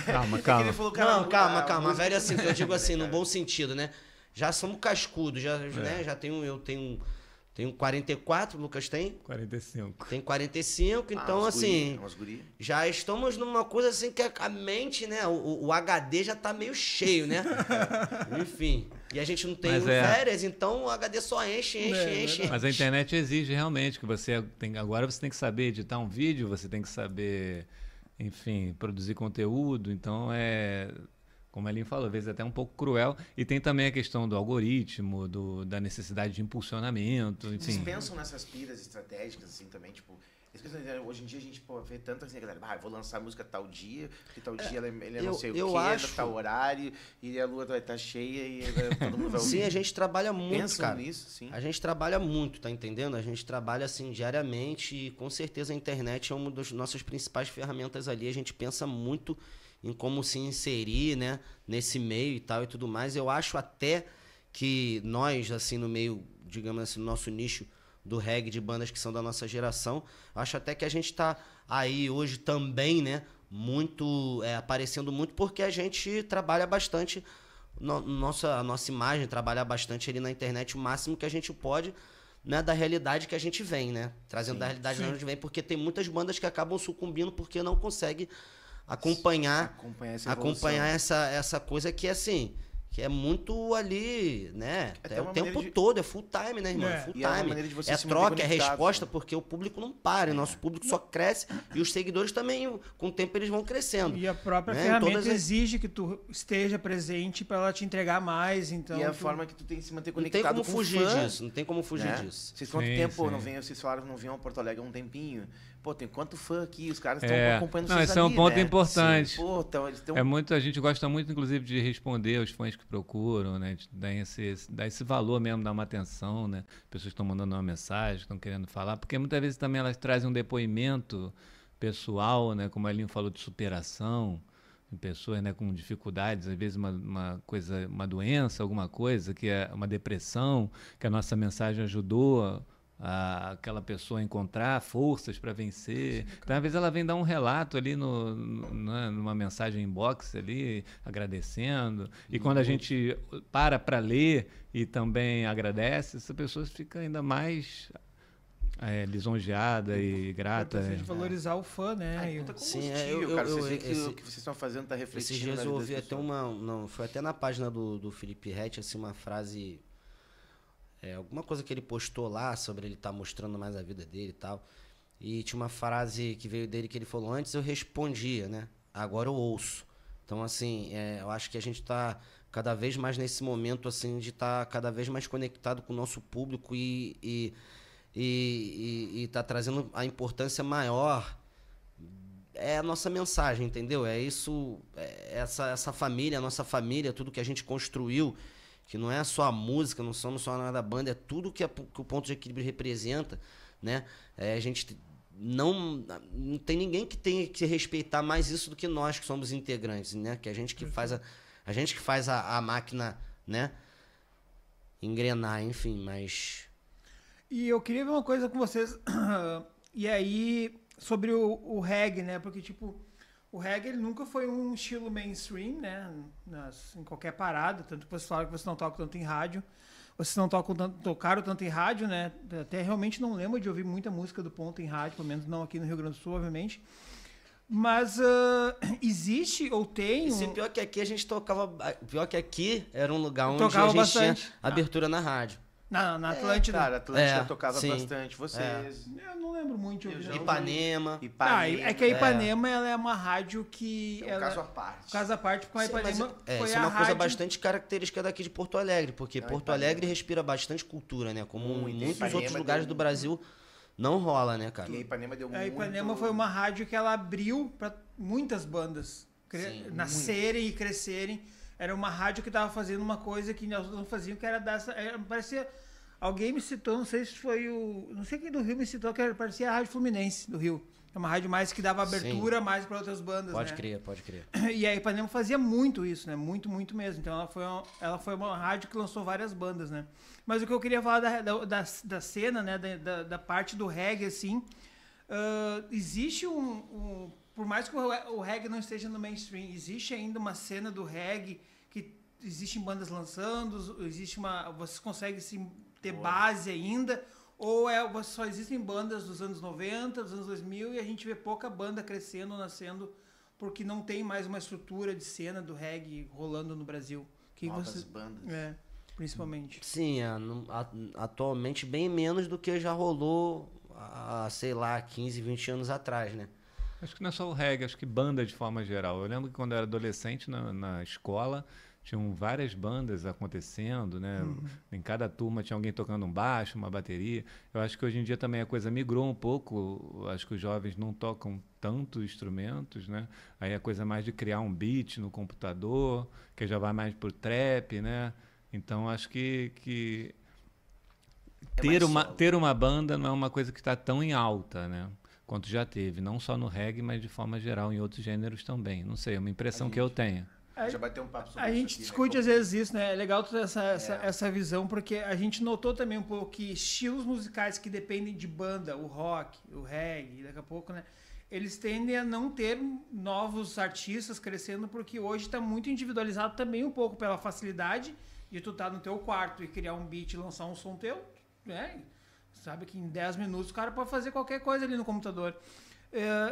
Calma. Não, calma. Velho assim, que eu digo assim, no bom sentido, né? Já somos cascudos, né? Eu tenho 44, o Lucas tem? 45. Tem 45, então assim, já estamos numa coisa assim que a mente, né? O HD já tá meio cheio, né? Enfim. E a gente não tem férias, então o HD só enche. Mas a internet exige realmente que agora você tem que saber editar um vídeo, você tem que saber, enfim, produzir conteúdo. Então como a Elinho falou, às vezes é até um pouco cruel. E tem também a questão do algoritmo, da necessidade de impulsionamento, enfim. Vocês pensam nessas piras estratégicas, assim, também, tipo... Hoje em dia a gente vê tanto assim, galera, vou lançar música tal dia, porque tal dia ele é não sei o quê, tal horário, e a lua vai estar cheia e todo mundo vai ouvir. Sim, a gente trabalha muito, Pensam cara. nisso, sim. A gente trabalha muito, tá entendendo? A gente trabalha, assim, diariamente e com certeza a internet é uma das nossas principais ferramentas ali. A gente pensa muito em como se inserir, né, nesse meio e tal e tudo mais. Eu acho até que nós, assim, no meio, digamos assim, no nosso nicho do reggae, de bandas que são da nossa geração, acho até que a gente tá aí hoje também, né, muito, aparecendo muito, porque a gente trabalha bastante, a nossa imagem, trabalha bastante ali na internet o máximo que a gente pode, né, da realidade que a gente vem, né, trazendo da realidade que a gente vem, porque tem muitas bandas que acabam sucumbindo porque não conseguem acompanhar essa coisa que, assim, que é muito ali, né? É o tempo todo, é full time, né, irmão? Full time. É troca, é resposta, porque o público não para. Nosso público só cresce e os seguidores também, com o tempo, eles vão crescendo. E a própria ferramenta exige que tu esteja presente para ela te entregar mais. Então, e a forma que tu tem que se manter conectado. Não tem como fugir disso. Não tem como fugir disso. Vocês quanto tempo vocês falaram que não vinham a Porto Alegre há um tempinho? Pô, tem quanto fã aqui, os caras estão acompanhando vocês ali, esse é um ponto importante. Sim, pô, então, eles tão... a gente gosta muito, inclusive, de responder aos fãs que procuram, né? De dar esse valor mesmo, dar uma atenção, né? Pessoas que estão mandando uma mensagem, estão querendo falar, porque muitas vezes também elas trazem um depoimento pessoal, né? Como a Elinho falou, de superação, de pessoas, né, com dificuldades, às vezes uma doença, alguma coisa, que é uma depressão, que a nossa mensagem ajudou aquela pessoa a encontrar forças para vencer. Então, às vezes ela vem dar um relato ali numa mensagem inbox ali, agradecendo. E quando a gente para ler e também agradece, essa pessoa fica ainda mais lisonjeada e grata. É importante valorizar o fã, né? Sim, cara. Vocês veem que o que vocês estão fazendo está refletindo. Esses dias eu ouvi até foi até na página do Felipe Rett, assim, uma frase... alguma coisa que ele postou lá sobre ele estar mostrando mais a vida dele e tal. E tinha uma frase que veio dele que ele falou: antes eu respondia, né? Agora eu ouço. Então, assim, eu acho que a gente está cada vez mais nesse momento, assim, de estar cada vez mais conectado com o nosso público e tá trazendo a importância maior. É a nossa mensagem, entendeu? É isso, essa família, a nossa família, tudo que a gente construiu, que não é só a música, não somos só nada da banda, é tudo que o Ponto de Equilíbrio representa, né? A gente não tem ninguém que tenha que respeitar mais isso do que nós que somos integrantes, né? Que a gente que faz a máquina, né, engrenar, enfim, mas... E eu queria ver uma coisa com vocês, e aí, sobre o reggae, né? Porque, tipo... O reggae ele nunca foi um estilo mainstream, né? Em qualquer parada, tanto que vocês falaram que vocês não tocam tanto em rádio. Vocês não tocaram tanto em rádio, né? Até realmente não lembro de ouvir muita música do Ponto em rádio, pelo menos não aqui no Rio Grande do Sul, obviamente. Mas existe ou tem... Pior que aqui a gente tocava... Pior que aqui era um lugar onde a gente tinha abertura na rádio. Na Atlântida. Cara, a Atlântida tocava bastante. Vocês... Eu não lembro muito. Ipanema. É que a Ipanema ela é uma rádio que... É um caso à parte. Caso à parte, porque a Ipanema foi isso é uma coisa bastante característica daqui de Porto Alegre, porque Porto Alegre respira bastante cultura, né? Como em muitos outros lugares do Brasil não rola, né, cara? E a Ipanema deu muito... A Ipanema foi uma rádio que ela abriu para muitas bandas nascerem e crescerem. Era uma rádio que estava fazendo uma coisa que nós não fazíamos, que era dessa... parecia... Alguém me citou, não sei se foi não sei quem do Rio me citou, que parecia a Rádio Fluminense do Rio. É uma rádio mais que dava abertura mais para outras bandas, Pode né? crer, pode crer. E a Ipanema fazia muito isso, né? Muito, muito mesmo. Então ela foi uma rádio que lançou várias bandas, né? Mas o que eu queria falar da cena, né? Da parte do reggae, assim, existe por mais que o reggae não esteja no mainstream, existe ainda uma cena do reggae que existem bandas lançando, vocês conseguem ter base ainda, ou só existem bandas dos anos 90, dos anos 2000 e a gente vê pouca banda crescendo, nascendo, porque não tem mais uma estrutura de cena do reggae rolando no Brasil. Novas bandas. Principalmente. Sim, atualmente bem menos do que já rolou há, sei lá, 15, 20 anos atrás, né? Acho que não é só o reggae, acho que banda de forma geral. Eu lembro que quando eu era adolescente na escola, tinham várias bandas acontecendo, né? Em cada turma tinha alguém tocando um baixo, uma bateria. Eu acho que hoje em dia também a coisa migrou um pouco. Eu acho que os jovens não tocam tanto instrumentos, né? Aí a coisa mais de criar um beat no computador, que já vai mais pro trap, né? Então acho que ter uma banda não é uma coisa que está tão em alta, né? Quanto já teve, não só no reggae, mas de forma geral em outros gêneros também. Não sei, é uma impressão que eu tenho. Já vai ter um papo sobre A isso gente aqui, discute né? às vezes isso, né? É legal toda essa visão, porque a gente notou também um pouco que estilos musicais que dependem de banda, o rock, o reggae, daqui a pouco, né? Eles tendem a não ter novos artistas crescendo, porque hoje está muito individualizado também um pouco pela facilidade de tu estar no teu quarto e criar um beat e lançar um som teu, né? Sabe que em 10 minutos o cara pode fazer qualquer coisa ali no computador.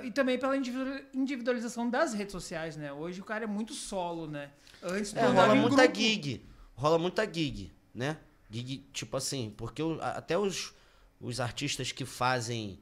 E também pela individualização das redes sociais, né? Hoje o cara é muito solo, né? Antes rola muita gig, né? Gig, tipo assim, porque até os artistas que fazem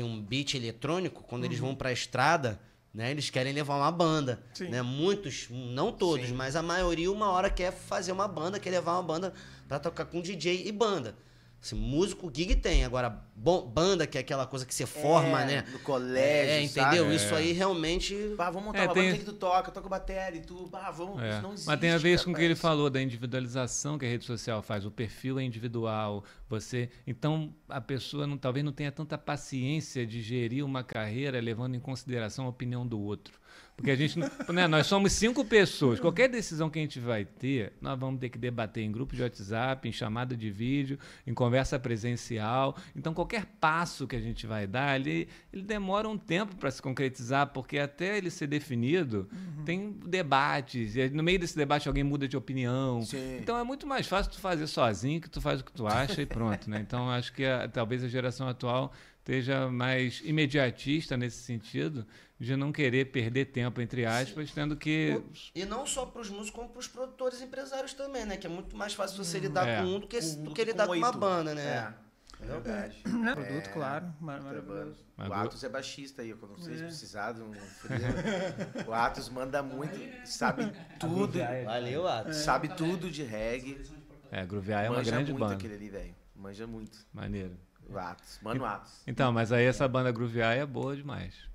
um beat eletrônico, quando eles vão pra estrada, né? Eles querem levar uma banda, né? Muitos, não todos, mas a maioria uma hora quer fazer uma banda, quer levar uma banda pra tocar com DJ e banda. Assim, músico, gig tem. Agora, banda, que é aquela coisa que você forma, né? No colégio, entendeu? sabe? Isso aí realmente... Vamos montar uma banda que tu toca bateria e tu... vamos, isso não existe. Mas tem a ver isso com o que ele falou, da individualização que a rede social faz. O perfil é individual. Então, a pessoa talvez não tenha tanta paciência de gerir uma carreira levando em consideração a opinião do outro. Porque a gente, né, nós somos 5 pessoas. Qualquer decisão que a gente vai ter, nós vamos ter que debater em grupo de WhatsApp, em chamada de vídeo, em conversa presencial. Então, qualquer passo que a gente vai dar, ele demora um tempo para se concretizar, porque até ele ser definido, tem debates. E no meio desse debate, alguém muda de opinião. Sim. Então, é muito mais fácil tu fazer sozinho, que tu faz o que tu acha e pronto, né? Então, acho que talvez a geração atual esteja mais imediatista nesse sentido, de não querer perder tempo, entre aspas, tendo que... E não só para os músicos, como para os produtores e empresários também, né? Que é muito mais fácil você lidar com um do que lidar com uma banda, né? É verdade. Produto, claro. Maravilhoso. O Atos é baixista aí, quando vocês precisarem. O Atos manda muito, sabe tudo. Valeu, Atos. Sabe tudo de reggae. Groovear é uma Manja grande muito banda. aquele ali, velho. Manja muito. Maneiro. O Atos. Mano, Atos. Então, mas aí essa banda Groovear é boa demais.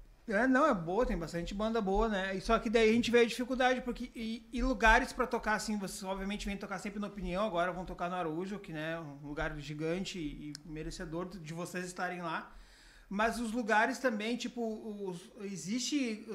Não, é boa, tem bastante banda boa, né? Só que daí a gente vê a dificuldade, porque e lugares pra tocar, assim, vocês obviamente vêm tocar sempre na Opinião, agora vão tocar no Araújo, que né, um lugar gigante e merecedor de vocês estarem lá. Mas os lugares também, tipo, existe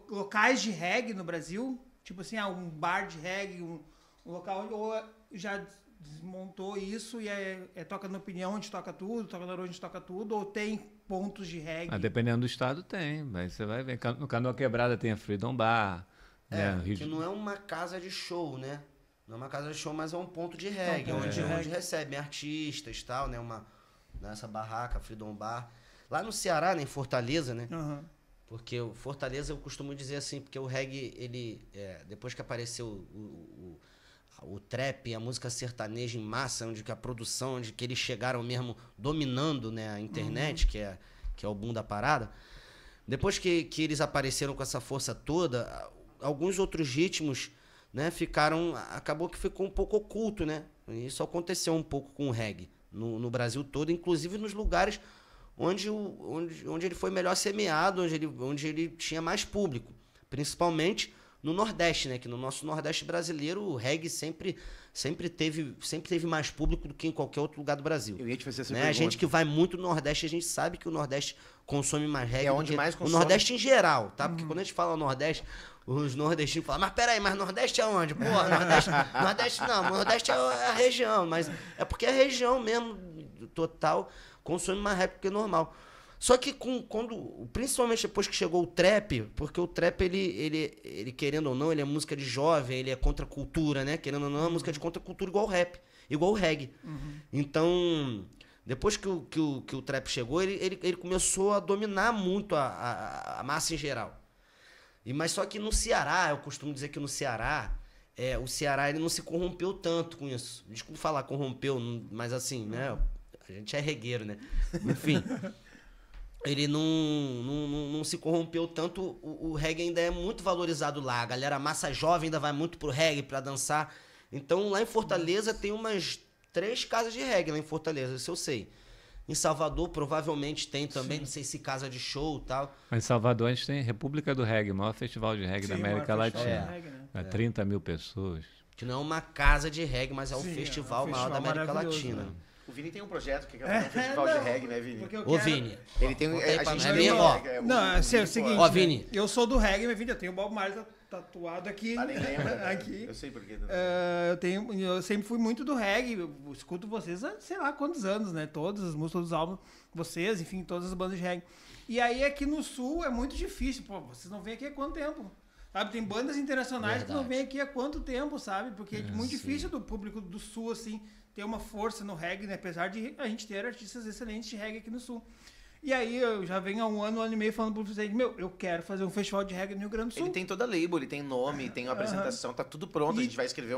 locais de reggae no Brasil? Tipo assim, um bar de reggae, um local onde já desmontou isso e toca na Opinião onde toca tudo, toca na Araújo onde toca tudo, ou tem pontos de reggae? Dependendo do estado tem, mas você vai ver. No Canoa Quebrada tem a Freedom Bar. Que não é uma casa de show, né? Não é uma casa de show, mas é um ponto de reggae, onde recebem artistas e tal, né? Nessa barraca, Freedom Bar. Lá no Ceará, né? Em Fortaleza, né? Porque o Fortaleza, eu costumo dizer assim, porque o reggae, ele... depois que apareceu o trap, a música sertaneja em massa, onde que a produção, onde que eles chegaram mesmo dominando, né, a internet, que é o boom da parada. Depois que eles apareceram com essa força toda, alguns outros ritmos, né, acabou que ficou um pouco oculto, né? E isso aconteceu um pouco com o reggae no Brasil todo, inclusive nos lugares onde ele foi melhor semeado, onde ele tinha mais público, principalmente no Nordeste, né? Que no nosso Nordeste brasileiro, o reggae sempre teve mais público do que em qualquer outro lugar do Brasil. Eu ia te fazer essa né? pergunta. A gente que vai muito no Nordeste, a gente sabe que o Nordeste consome mais reggae. É onde mais consome. O Nordeste em geral, tá? Porque quando a gente fala Nordeste, os nordestinos falam, mas peraí, mas Nordeste é onde? Porra, Nordeste não, Nordeste é a região, mas é porque a região mesmo, total, consome mais reggae do que normal. Só que principalmente depois que chegou o trap, porque o trap, ele querendo ou não, ele é música de jovem, ele é contra a cultura, né? Querendo ou não, é música de contra a cultura igual o rap, igual o reggae. Então, depois que o trap chegou, ele começou a dominar muito a massa em geral. Mas só que no Ceará, eu costumo dizer que no Ceará, o Ceará ele não se corrompeu tanto com isso. Desculpa falar corrompeu, mas assim, né? A gente é regueiro, né? Enfim... Ele não se corrompeu tanto, o reggae ainda é muito valorizado lá, a galera massa jovem ainda vai muito pro reggae pra dançar. Então lá em Fortaleza tem umas 3 casas de reggae lá em Fortaleza, isso eu sei. Em Salvador provavelmente tem também, não sei se casa de show e tal. Mas em Salvador a gente tem República do Reggae, o maior festival de reggae da América Latina. Reggae, né? 30 mil pessoas. Que não é uma casa de reggae, mas é o Sim, festival é um maior da festival América maravilhoso, Latina. né? O Vini tem um projeto que é fazer um festival de reggae, né, Vini? Ô, Vini. Ele tem Conta aí pra a gente nós. tem Ó. Não, assim, é o seguinte, Ó, né? Vini. Eu sou do reggae, mas Vini, eu tenho o Bob Marley tatuado aqui. Ah, nem lembra, né? aqui. Eu sei por quê. Eu sempre fui muito do reggae, eu escuto vocês há sei lá quantos anos, né? Todas as músicas, todos os álbuns, vocês, enfim, todas as bandas de reggae. E aí aqui no Sul é muito difícil, pô, vocês não vêm aqui há quanto tempo? Sabe, tem bandas internacionais que não vêm aqui há quanto tempo, sabe? Porque é muito difícil do público do Sul, assim, ter uma força no reggae, né? Apesar de a gente ter artistas excelentes de reggae aqui no Sul. E aí eu já venho há um ano e meio falando pro presidente, eu quero fazer um festival de reggae no Rio Grande do Sul. Ele tem toda a label, ele tem nome, tem uma apresentação, tá tudo pronto. A gente vai escrever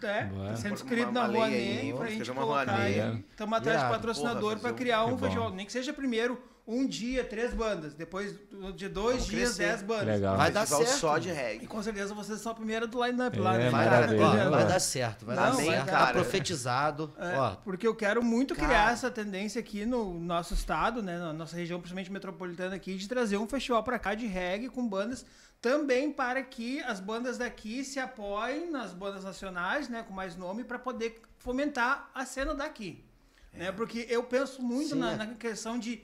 Tá sendo inscrito na lei Rouanet aí, pra gente escrever uma colocar Rouanet. aí. Estamos atrás de Irado. patrocinador Porra, pra fazer criar um Que bom. festival. Nem que seja primeiro um dia, 3 bandas. Depois de 2 Vamos dias, crescer. 10 bandas. Legal. Vai dar Festival certo. só de E reggae. com certeza vocês são a primeira do line-up É, lá, né? Vai, maravilha. vai dar certo, vai Não, dar vai certo. dar. Tá profetizado. Ó, Porque eu quero muito criar Cara. essa tendência aqui no nosso estado, né, na nossa região, principalmente metropolitana aqui, de trazer um festival pra cá de reggae com bandas também para que as bandas daqui se apoiem nas bandas nacionais, né, com mais nome, para poder fomentar a cena daqui. Né? Porque eu penso muito Sim, na questão de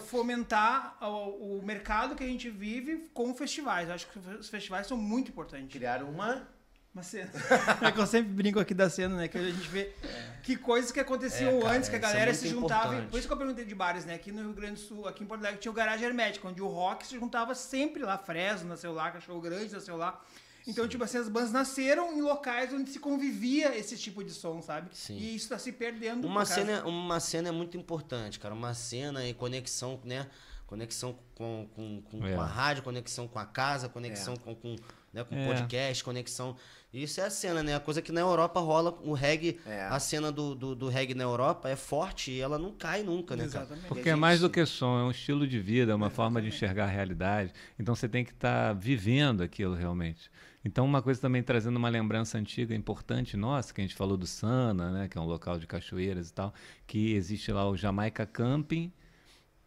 fomentar o mercado que a gente vive com festivais. Eu acho que os festivais são muito importantes. Criar uma cena. É que eu sempre brinco aqui da cena, né? Que a gente vê que coisas que aconteciam cara, antes, que a isso é galera muito se juntava. importante. Por isso que eu perguntei de bares, né? Aqui no Rio Grande do Sul, aqui em Porto Alegre, tinha o Garagem Hermética, onde o rock se juntava sempre lá. Fresno nasceu lá, Cachorro Grande nasceu lá. Então, tipo assim, as bandas nasceram em locais onde se convivia esse tipo de som, sabe? Sim. E isso tá se perdendo. Uma por causa- cena é muito importante, cara. Uma cena e conexão, né? Conexão com a rádio, conexão com a casa, conexão com podcast, conexão. Isso é a cena, né? A coisa que na Europa rola, o reggae, a cena do reggae na Europa é forte e ela não cai nunca, né, cara? Exatamente. Porque é mais do que som, é um estilo de vida, é uma forma de enxergar a realidade. Então você tem que estar vivendo aquilo realmente. Então uma coisa também trazendo uma lembrança antiga importante nossa, que a gente falou do Sana, né, que é um local de cachoeiras e tal, que existe lá o Jamaica Camping,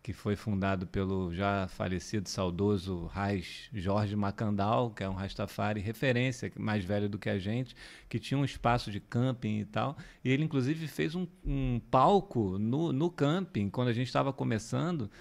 que foi fundado pelo já falecido, saudoso Raiz Jorge Macandal, que é um Rastafari referência, mais velho do que a gente, que tinha um espaço de camping e tal. E ele, inclusive, fez um palco no camping, quando a gente estava começando,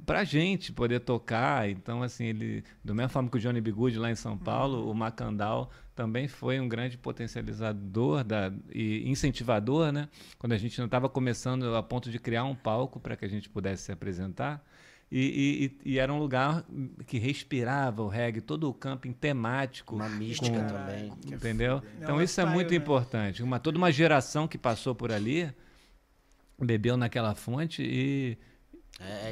pra gente poder tocar. Então, assim, ele, da mesma forma que o Johnny B. Good lá em São Paulo, o Macandal também foi um grande potencializador e incentivador, né? Quando a gente não estava começando a ponto de criar um palco para que a gente pudesse se apresentar. E era um lugar que respirava o reggae, todo o camping temático. Uma mística também. Entendeu? Então um isso é lifestyle, muito né? importante. Toda uma geração que passou por ali, bebeu naquela fonte e...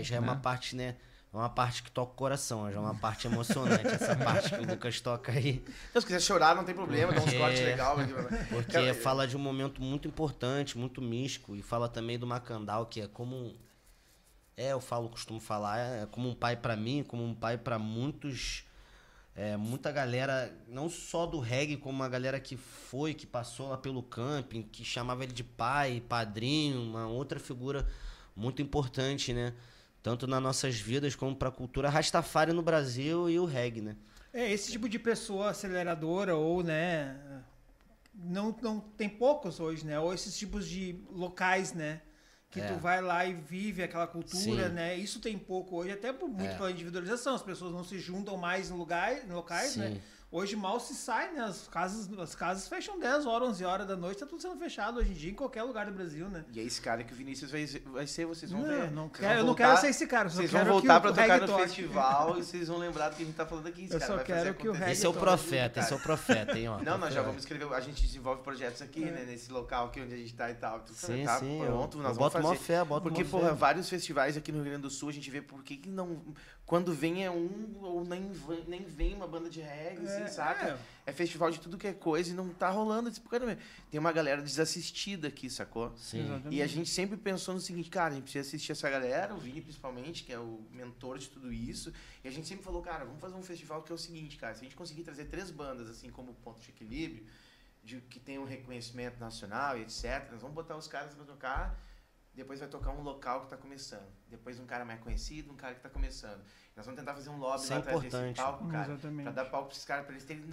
Já é uma parte, né? É uma parte que toca o coração, já é uma parte emocionante, essa parte que o Lucas toca aí. Então, se quiser chorar, não tem problema, dá uns cortes legais. Porque fala de um momento muito importante, muito místico, e fala também do Macandal, que é como... costumo falar, é como um pai pra mim, como um pai pra muitos... muita galera, não só do reggae, como uma galera que passou lá pelo camping, que chamava ele de pai, padrinho, uma outra figura muito importante, né? Tanto nas nossas vidas como para a cultura Rastafari no Brasil e o reggae, né? Esse tipo de pessoa aceleradora ou, né, não tem poucos hoje, né? Ou esses tipos de locais, né? Que tu vai lá e vive aquela cultura, né? Isso tem pouco hoje, até muito pela individualização. As pessoas não se juntam mais em locais, né? Hoje mal se sai, né? As casas fecham 10 horas, 11 horas da noite, tá tudo sendo fechado hoje em dia em qualquer lugar do Brasil, né? E é esse cara que o Vinícius vai ser, vocês vão ver. Eu não quero ser esse cara. Vocês vão voltar pra tocar no festival e vocês vão lembrar do que a gente tá falando aqui. Eu só quero que o reggae... Esse é o profeta, hein? Ó, não, nós já vamos escrever, a gente desenvolve projetos aqui, né? Nesse local aqui onde a gente tá e tal. Sim, tá sim. Pronto, nós vamos fazer. Fé, porque, porra, vários festivais aqui no Rio Grande do Sul, a gente vê por que não... Quando vem ou nem vem uma banda de reggae, assim, saca? É festival de tudo que é coisa e não tá rolando. Tem uma galera desassistida aqui, sacou? Sim. Exatamente. E a gente sempre pensou no seguinte, cara, a gente precisa assistir essa galera, o Vini principalmente, que é o mentor de tudo isso. E a gente sempre falou, cara, vamos fazer um festival que é o seguinte, cara, se a gente conseguir trazer 3 bandas, assim como Ponto de Equilíbrio, que tem um reconhecimento nacional e etc., nós vamos botar os caras pra tocar, depois vai tocar um local que tá começando, depois um cara mais conhecido, um cara que tá começando. Nós vamos tentar fazer um lobby lá atrás desse palco, cara, pra dar palco pra esses caras, pra eles terem...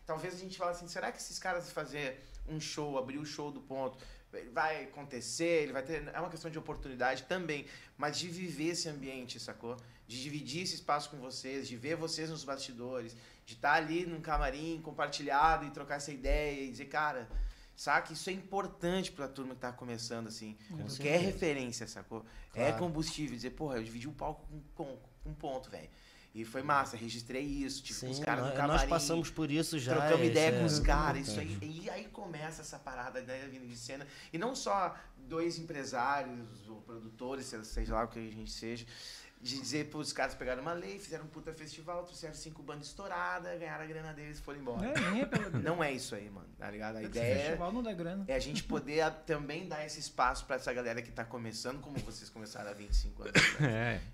Talvez a gente fale assim, será que esses caras fazer um show, abrir o show do Ponto, vai acontecer, ele vai ter... É uma questão de oportunidade também, mas de viver esse ambiente, sacou? De dividir esse espaço com vocês, de ver vocês nos bastidores, de estar ali num camarim compartilhado e trocar essa ideia e dizer, cara... Saca? Isso é importante pra turma que tá começando, assim. Porque é referência, sacou? Claro. É combustível. Dizer, porra, eu dividi o palco com Ponto, velho. E foi massa, registrei isso. Tipo, os caras no camarim. Nós passamos por isso já. Trocamos ideia com os caras. Isso aí. E aí começa essa parada, né, vindo de cena. E não só 2 empresários ou produtores, seja lá o que a gente seja. De dizer pros caras pegaram uma lei, fizeram um puta festival, trouxeram 5 bandas estouradas, ganharam a grana deles e foram embora. Não é isso aí, mano, tá ligado? A ideia festival não dá grana. É a gente poder também dar esse espaço pra essa galera que tá começando, como vocês começaram há 25 anos.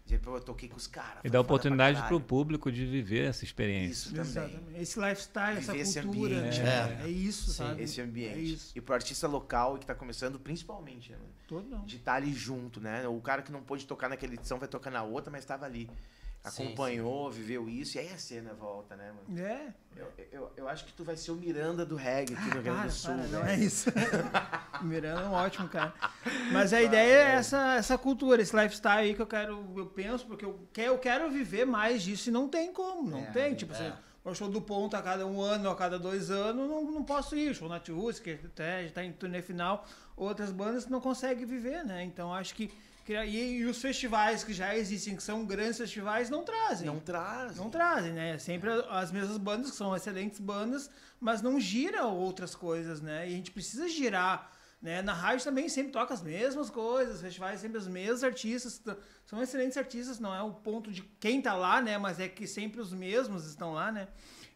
Dizer, pô, eu toquei com os caras. E dá oportunidade pro público de viver essa experiência. Isso também. Exatamente. Esse lifestyle, viver essa cultura. Ambiente, é isso, sabe? Esse ambiente. É isso. E pro artista local que tá começando, principalmente, né, mano? Todo não. De estar ali junto, né? O cara que não pôde tocar naquela edição vai tocar na outra, mas estava ali. Acompanhou, viveu isso, e aí a cena volta, né, mano? Eu acho que tu vai ser o Miranda do reggae aqui no Rio Grande do Sul. Não é isso. Miranda é um ótimo cara. Mas a ideia é essa cultura, esse lifestyle aí que eu penso, porque eu quero viver mais disso e não tem como, não tem. Tipo assim, o show do Ponto a cada 1 ano, a cada 2 anos, não posso ir. O show Nat Roots, que até já está em turnê final, outras bandas não conseguem viver, né? Então acho que e os festivais que já existem, que são grandes festivais, não trazem. Não trazem, né? Sempre as mesmas bandas, que são excelentes bandas, mas não gira outras coisas, né? E a gente precisa girar, né? Na rádio também sempre toca as mesmas coisas, festivais sempre os mesmos artistas, são excelentes artistas, não é o ponto de quem tá lá, né? Mas é que sempre os mesmos estão lá, né?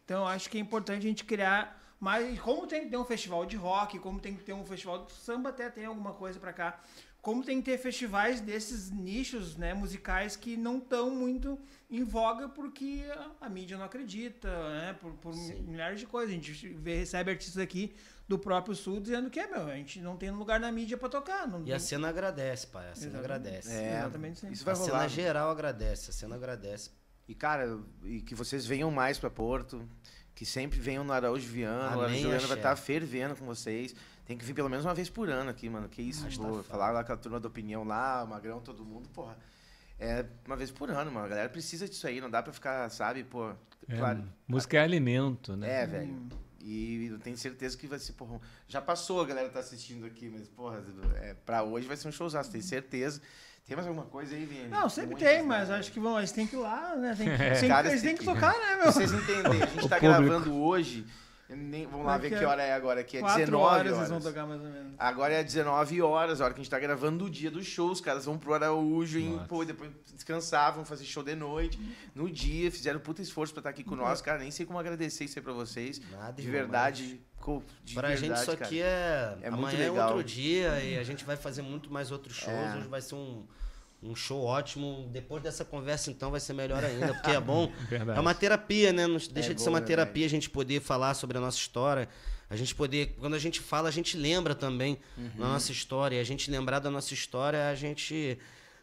Então eu acho que é importante a gente criar mais, como tem que ter um festival de rock, como tem que ter um festival de samba, até tem alguma coisa pra cá. Como tem que ter festivais desses nichos, né, musicais que não estão muito em voga porque a mídia não acredita, né, por milhares de coisas. A gente recebe artistas aqui do próprio Sul dizendo que a gente não tem lugar na mídia para tocar. E a cena agradece, pai, a cena agradece. Exatamente sim. Isso vai rolar. A cena geral agradece, a cena agradece. E, cara, e que vocês venham mais para Porto, que sempre venham no Araújo Viana, o Araújo Viana vai estar fervendo com vocês. Tem que vir pelo menos uma vez por ano aqui, mano. Que isso, pô. Falar lá com a turma da opinião lá, o Magrão, todo mundo, porra. É uma vez por ano, mano. A galera precisa disso aí, não dá pra ficar, sabe, pô. Claro. Música é alimento, né? Velho. E eu tenho certeza que vai ser, porra. Já passou, a galera tá assistindo aqui, mas, porra, pra hoje vai ser um showzaço, tenho certeza. Tem mais alguma coisa aí, Vini? Não, sempre tem, mas acho que eles têm que ir lá, né? Eles têm que tocar, né, meu? Vocês entenderem, a gente tá gravando hoje. Vamos lá ver que hora é agora aqui. É 19 horas. Eles vão tocar mais ou menos. Agora é 19 horas, a hora que a gente tá gravando o dia do show. Os caras vão pro Araújo e depois descansar, vão fazer show de noite. No dia, fizeram puta esforço pra estar aqui com nós. Cara, nem sei como agradecer isso aí pra vocês. Nada, de verdade. Pra gente isso aqui é muito legal. É outro dia e a gente vai fazer muito mais outros shows. Hoje vai ser um show ótimo. Depois dessa conversa, então, vai ser melhor ainda, porque é bom. É uma terapia, né? Não deixa de ser uma terapia a gente poder falar sobre a nossa história. A gente poder... Quando a gente fala, a gente lembra também da nossa história. E a gente lembrar da nossa história, a gente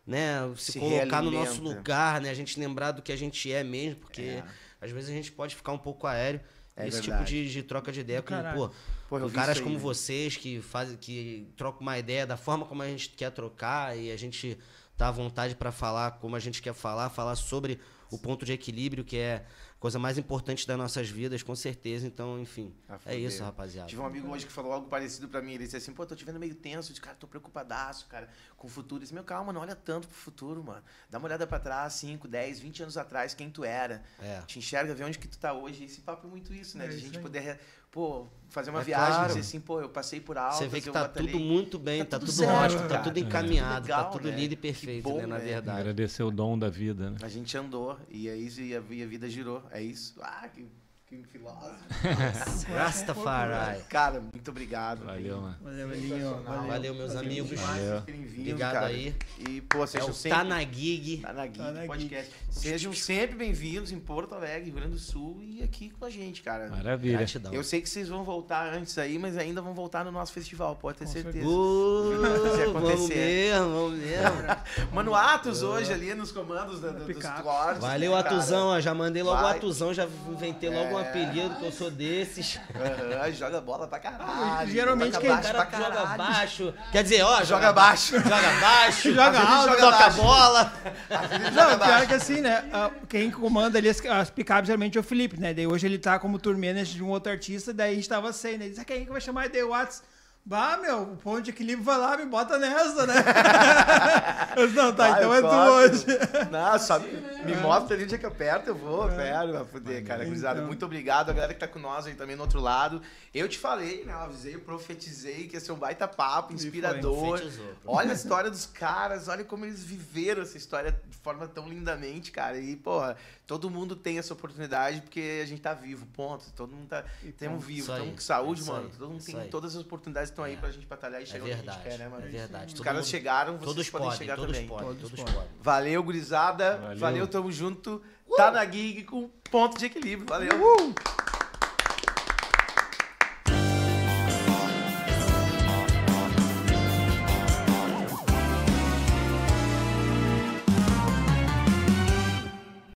né, se colocar no nosso lugar, né, a gente lembrar do que a gente é mesmo, porque às vezes a gente pode ficar um pouco aéreo. Esse tipo de troca de ideia com, caras como vocês que trocam uma ideia da forma como a gente quer trocar e a gente tá à vontade para falar como a gente quer falar sobre o ponto de equilíbrio, que é a coisa mais importante das nossas vidas, com certeza. Então, enfim, é isso, rapaziada. Tive um amigo hoje que falou algo parecido pra mim. Ele disse assim, pô, tô te vendo meio tenso. Cara, tô preocupadaço, cara, com o futuro. Eu disse, meu, calma, não olha tanto pro futuro, mano. Dá uma olhada pra trás, 5, 10, 20 anos atrás, quem tu era. Te enxerga, vê onde que tu tá hoje. Esse papo é muito isso, né? De a gente poder, fazer uma viagem e dizer assim, eu passei por alto. Você vê que tá tudo muito bem, tá tudo ótimo, tá tudo encaminhado, tá tudo lindo e perfeito, bom, né, na verdade. Agradecer o dom da vida, né? A gente andou e é isso, e a vida girou. É isso. Que filósofo. Rastafari. Cara, muito obrigado. Valeu, mano. Valeu, Elinho. Valeu, meus amigos. Obrigado, cara. Aí. E, sejam sempre... Tá na Gig. Tá na Gig Podcast. Sejam sempre bem-vindos em Porto Alegre, Rio Grande do Sul e aqui com a gente, cara. Maravilha. Gratidão. Eu sei que vocês vão voltar antes aí, mas ainda vão voltar no nosso festival, pode ter certeza. Vamos mesmo. Mano, Atos hoje ali nos comandos dos cortes. Valeu, Atuzão. Ó, já mandei logo o Atuzão, já inventei logo um apelido, que eu sou desses. Joga bola pra caralho. Geralmente quem joga baixo. Quer dizer, joga baixo. Joga baixo. Joga alto. Toca bola. Não, pior que assim, né? Quem comanda ali as picapes geralmente é o Felipe, né? Daí hoje ele tá como tour manager de um outro artista, daí a gente tava sem, né? Ele disse, quem que vai chamar The Watts? Bah, meu, o ponto de equilíbrio vai lá, me bota nessa, né? Eu disse, não, tá, então é tu hoje. Não, só me mostra ali onde é que eu aperto, eu vou, vai foder, cara. Gurizada, muito obrigado. A galera que tá com nós aí também no outro lado. Eu te falei, né? Eu avisei, eu profetizei que ia ser um baita papo, inspirador. Olha a história dos caras, olha como eles viveram essa história de forma tão lindamente, cara. E, porra, todo mundo tem essa oportunidade porque a gente tá vivo, ponto. Todo mundo tá vivo, estamos com saúde, mano. Todo mundo tem todas as oportunidades estão aí pra gente batalhar e chegar onde a gente quer, né, mano? É verdade. Os caras chegaram, vocês podem chegar também. Todos podem. Valeu, gurizada. Valeu, tamo junto. Tá na Gig com ponto de equilíbrio. Valeu.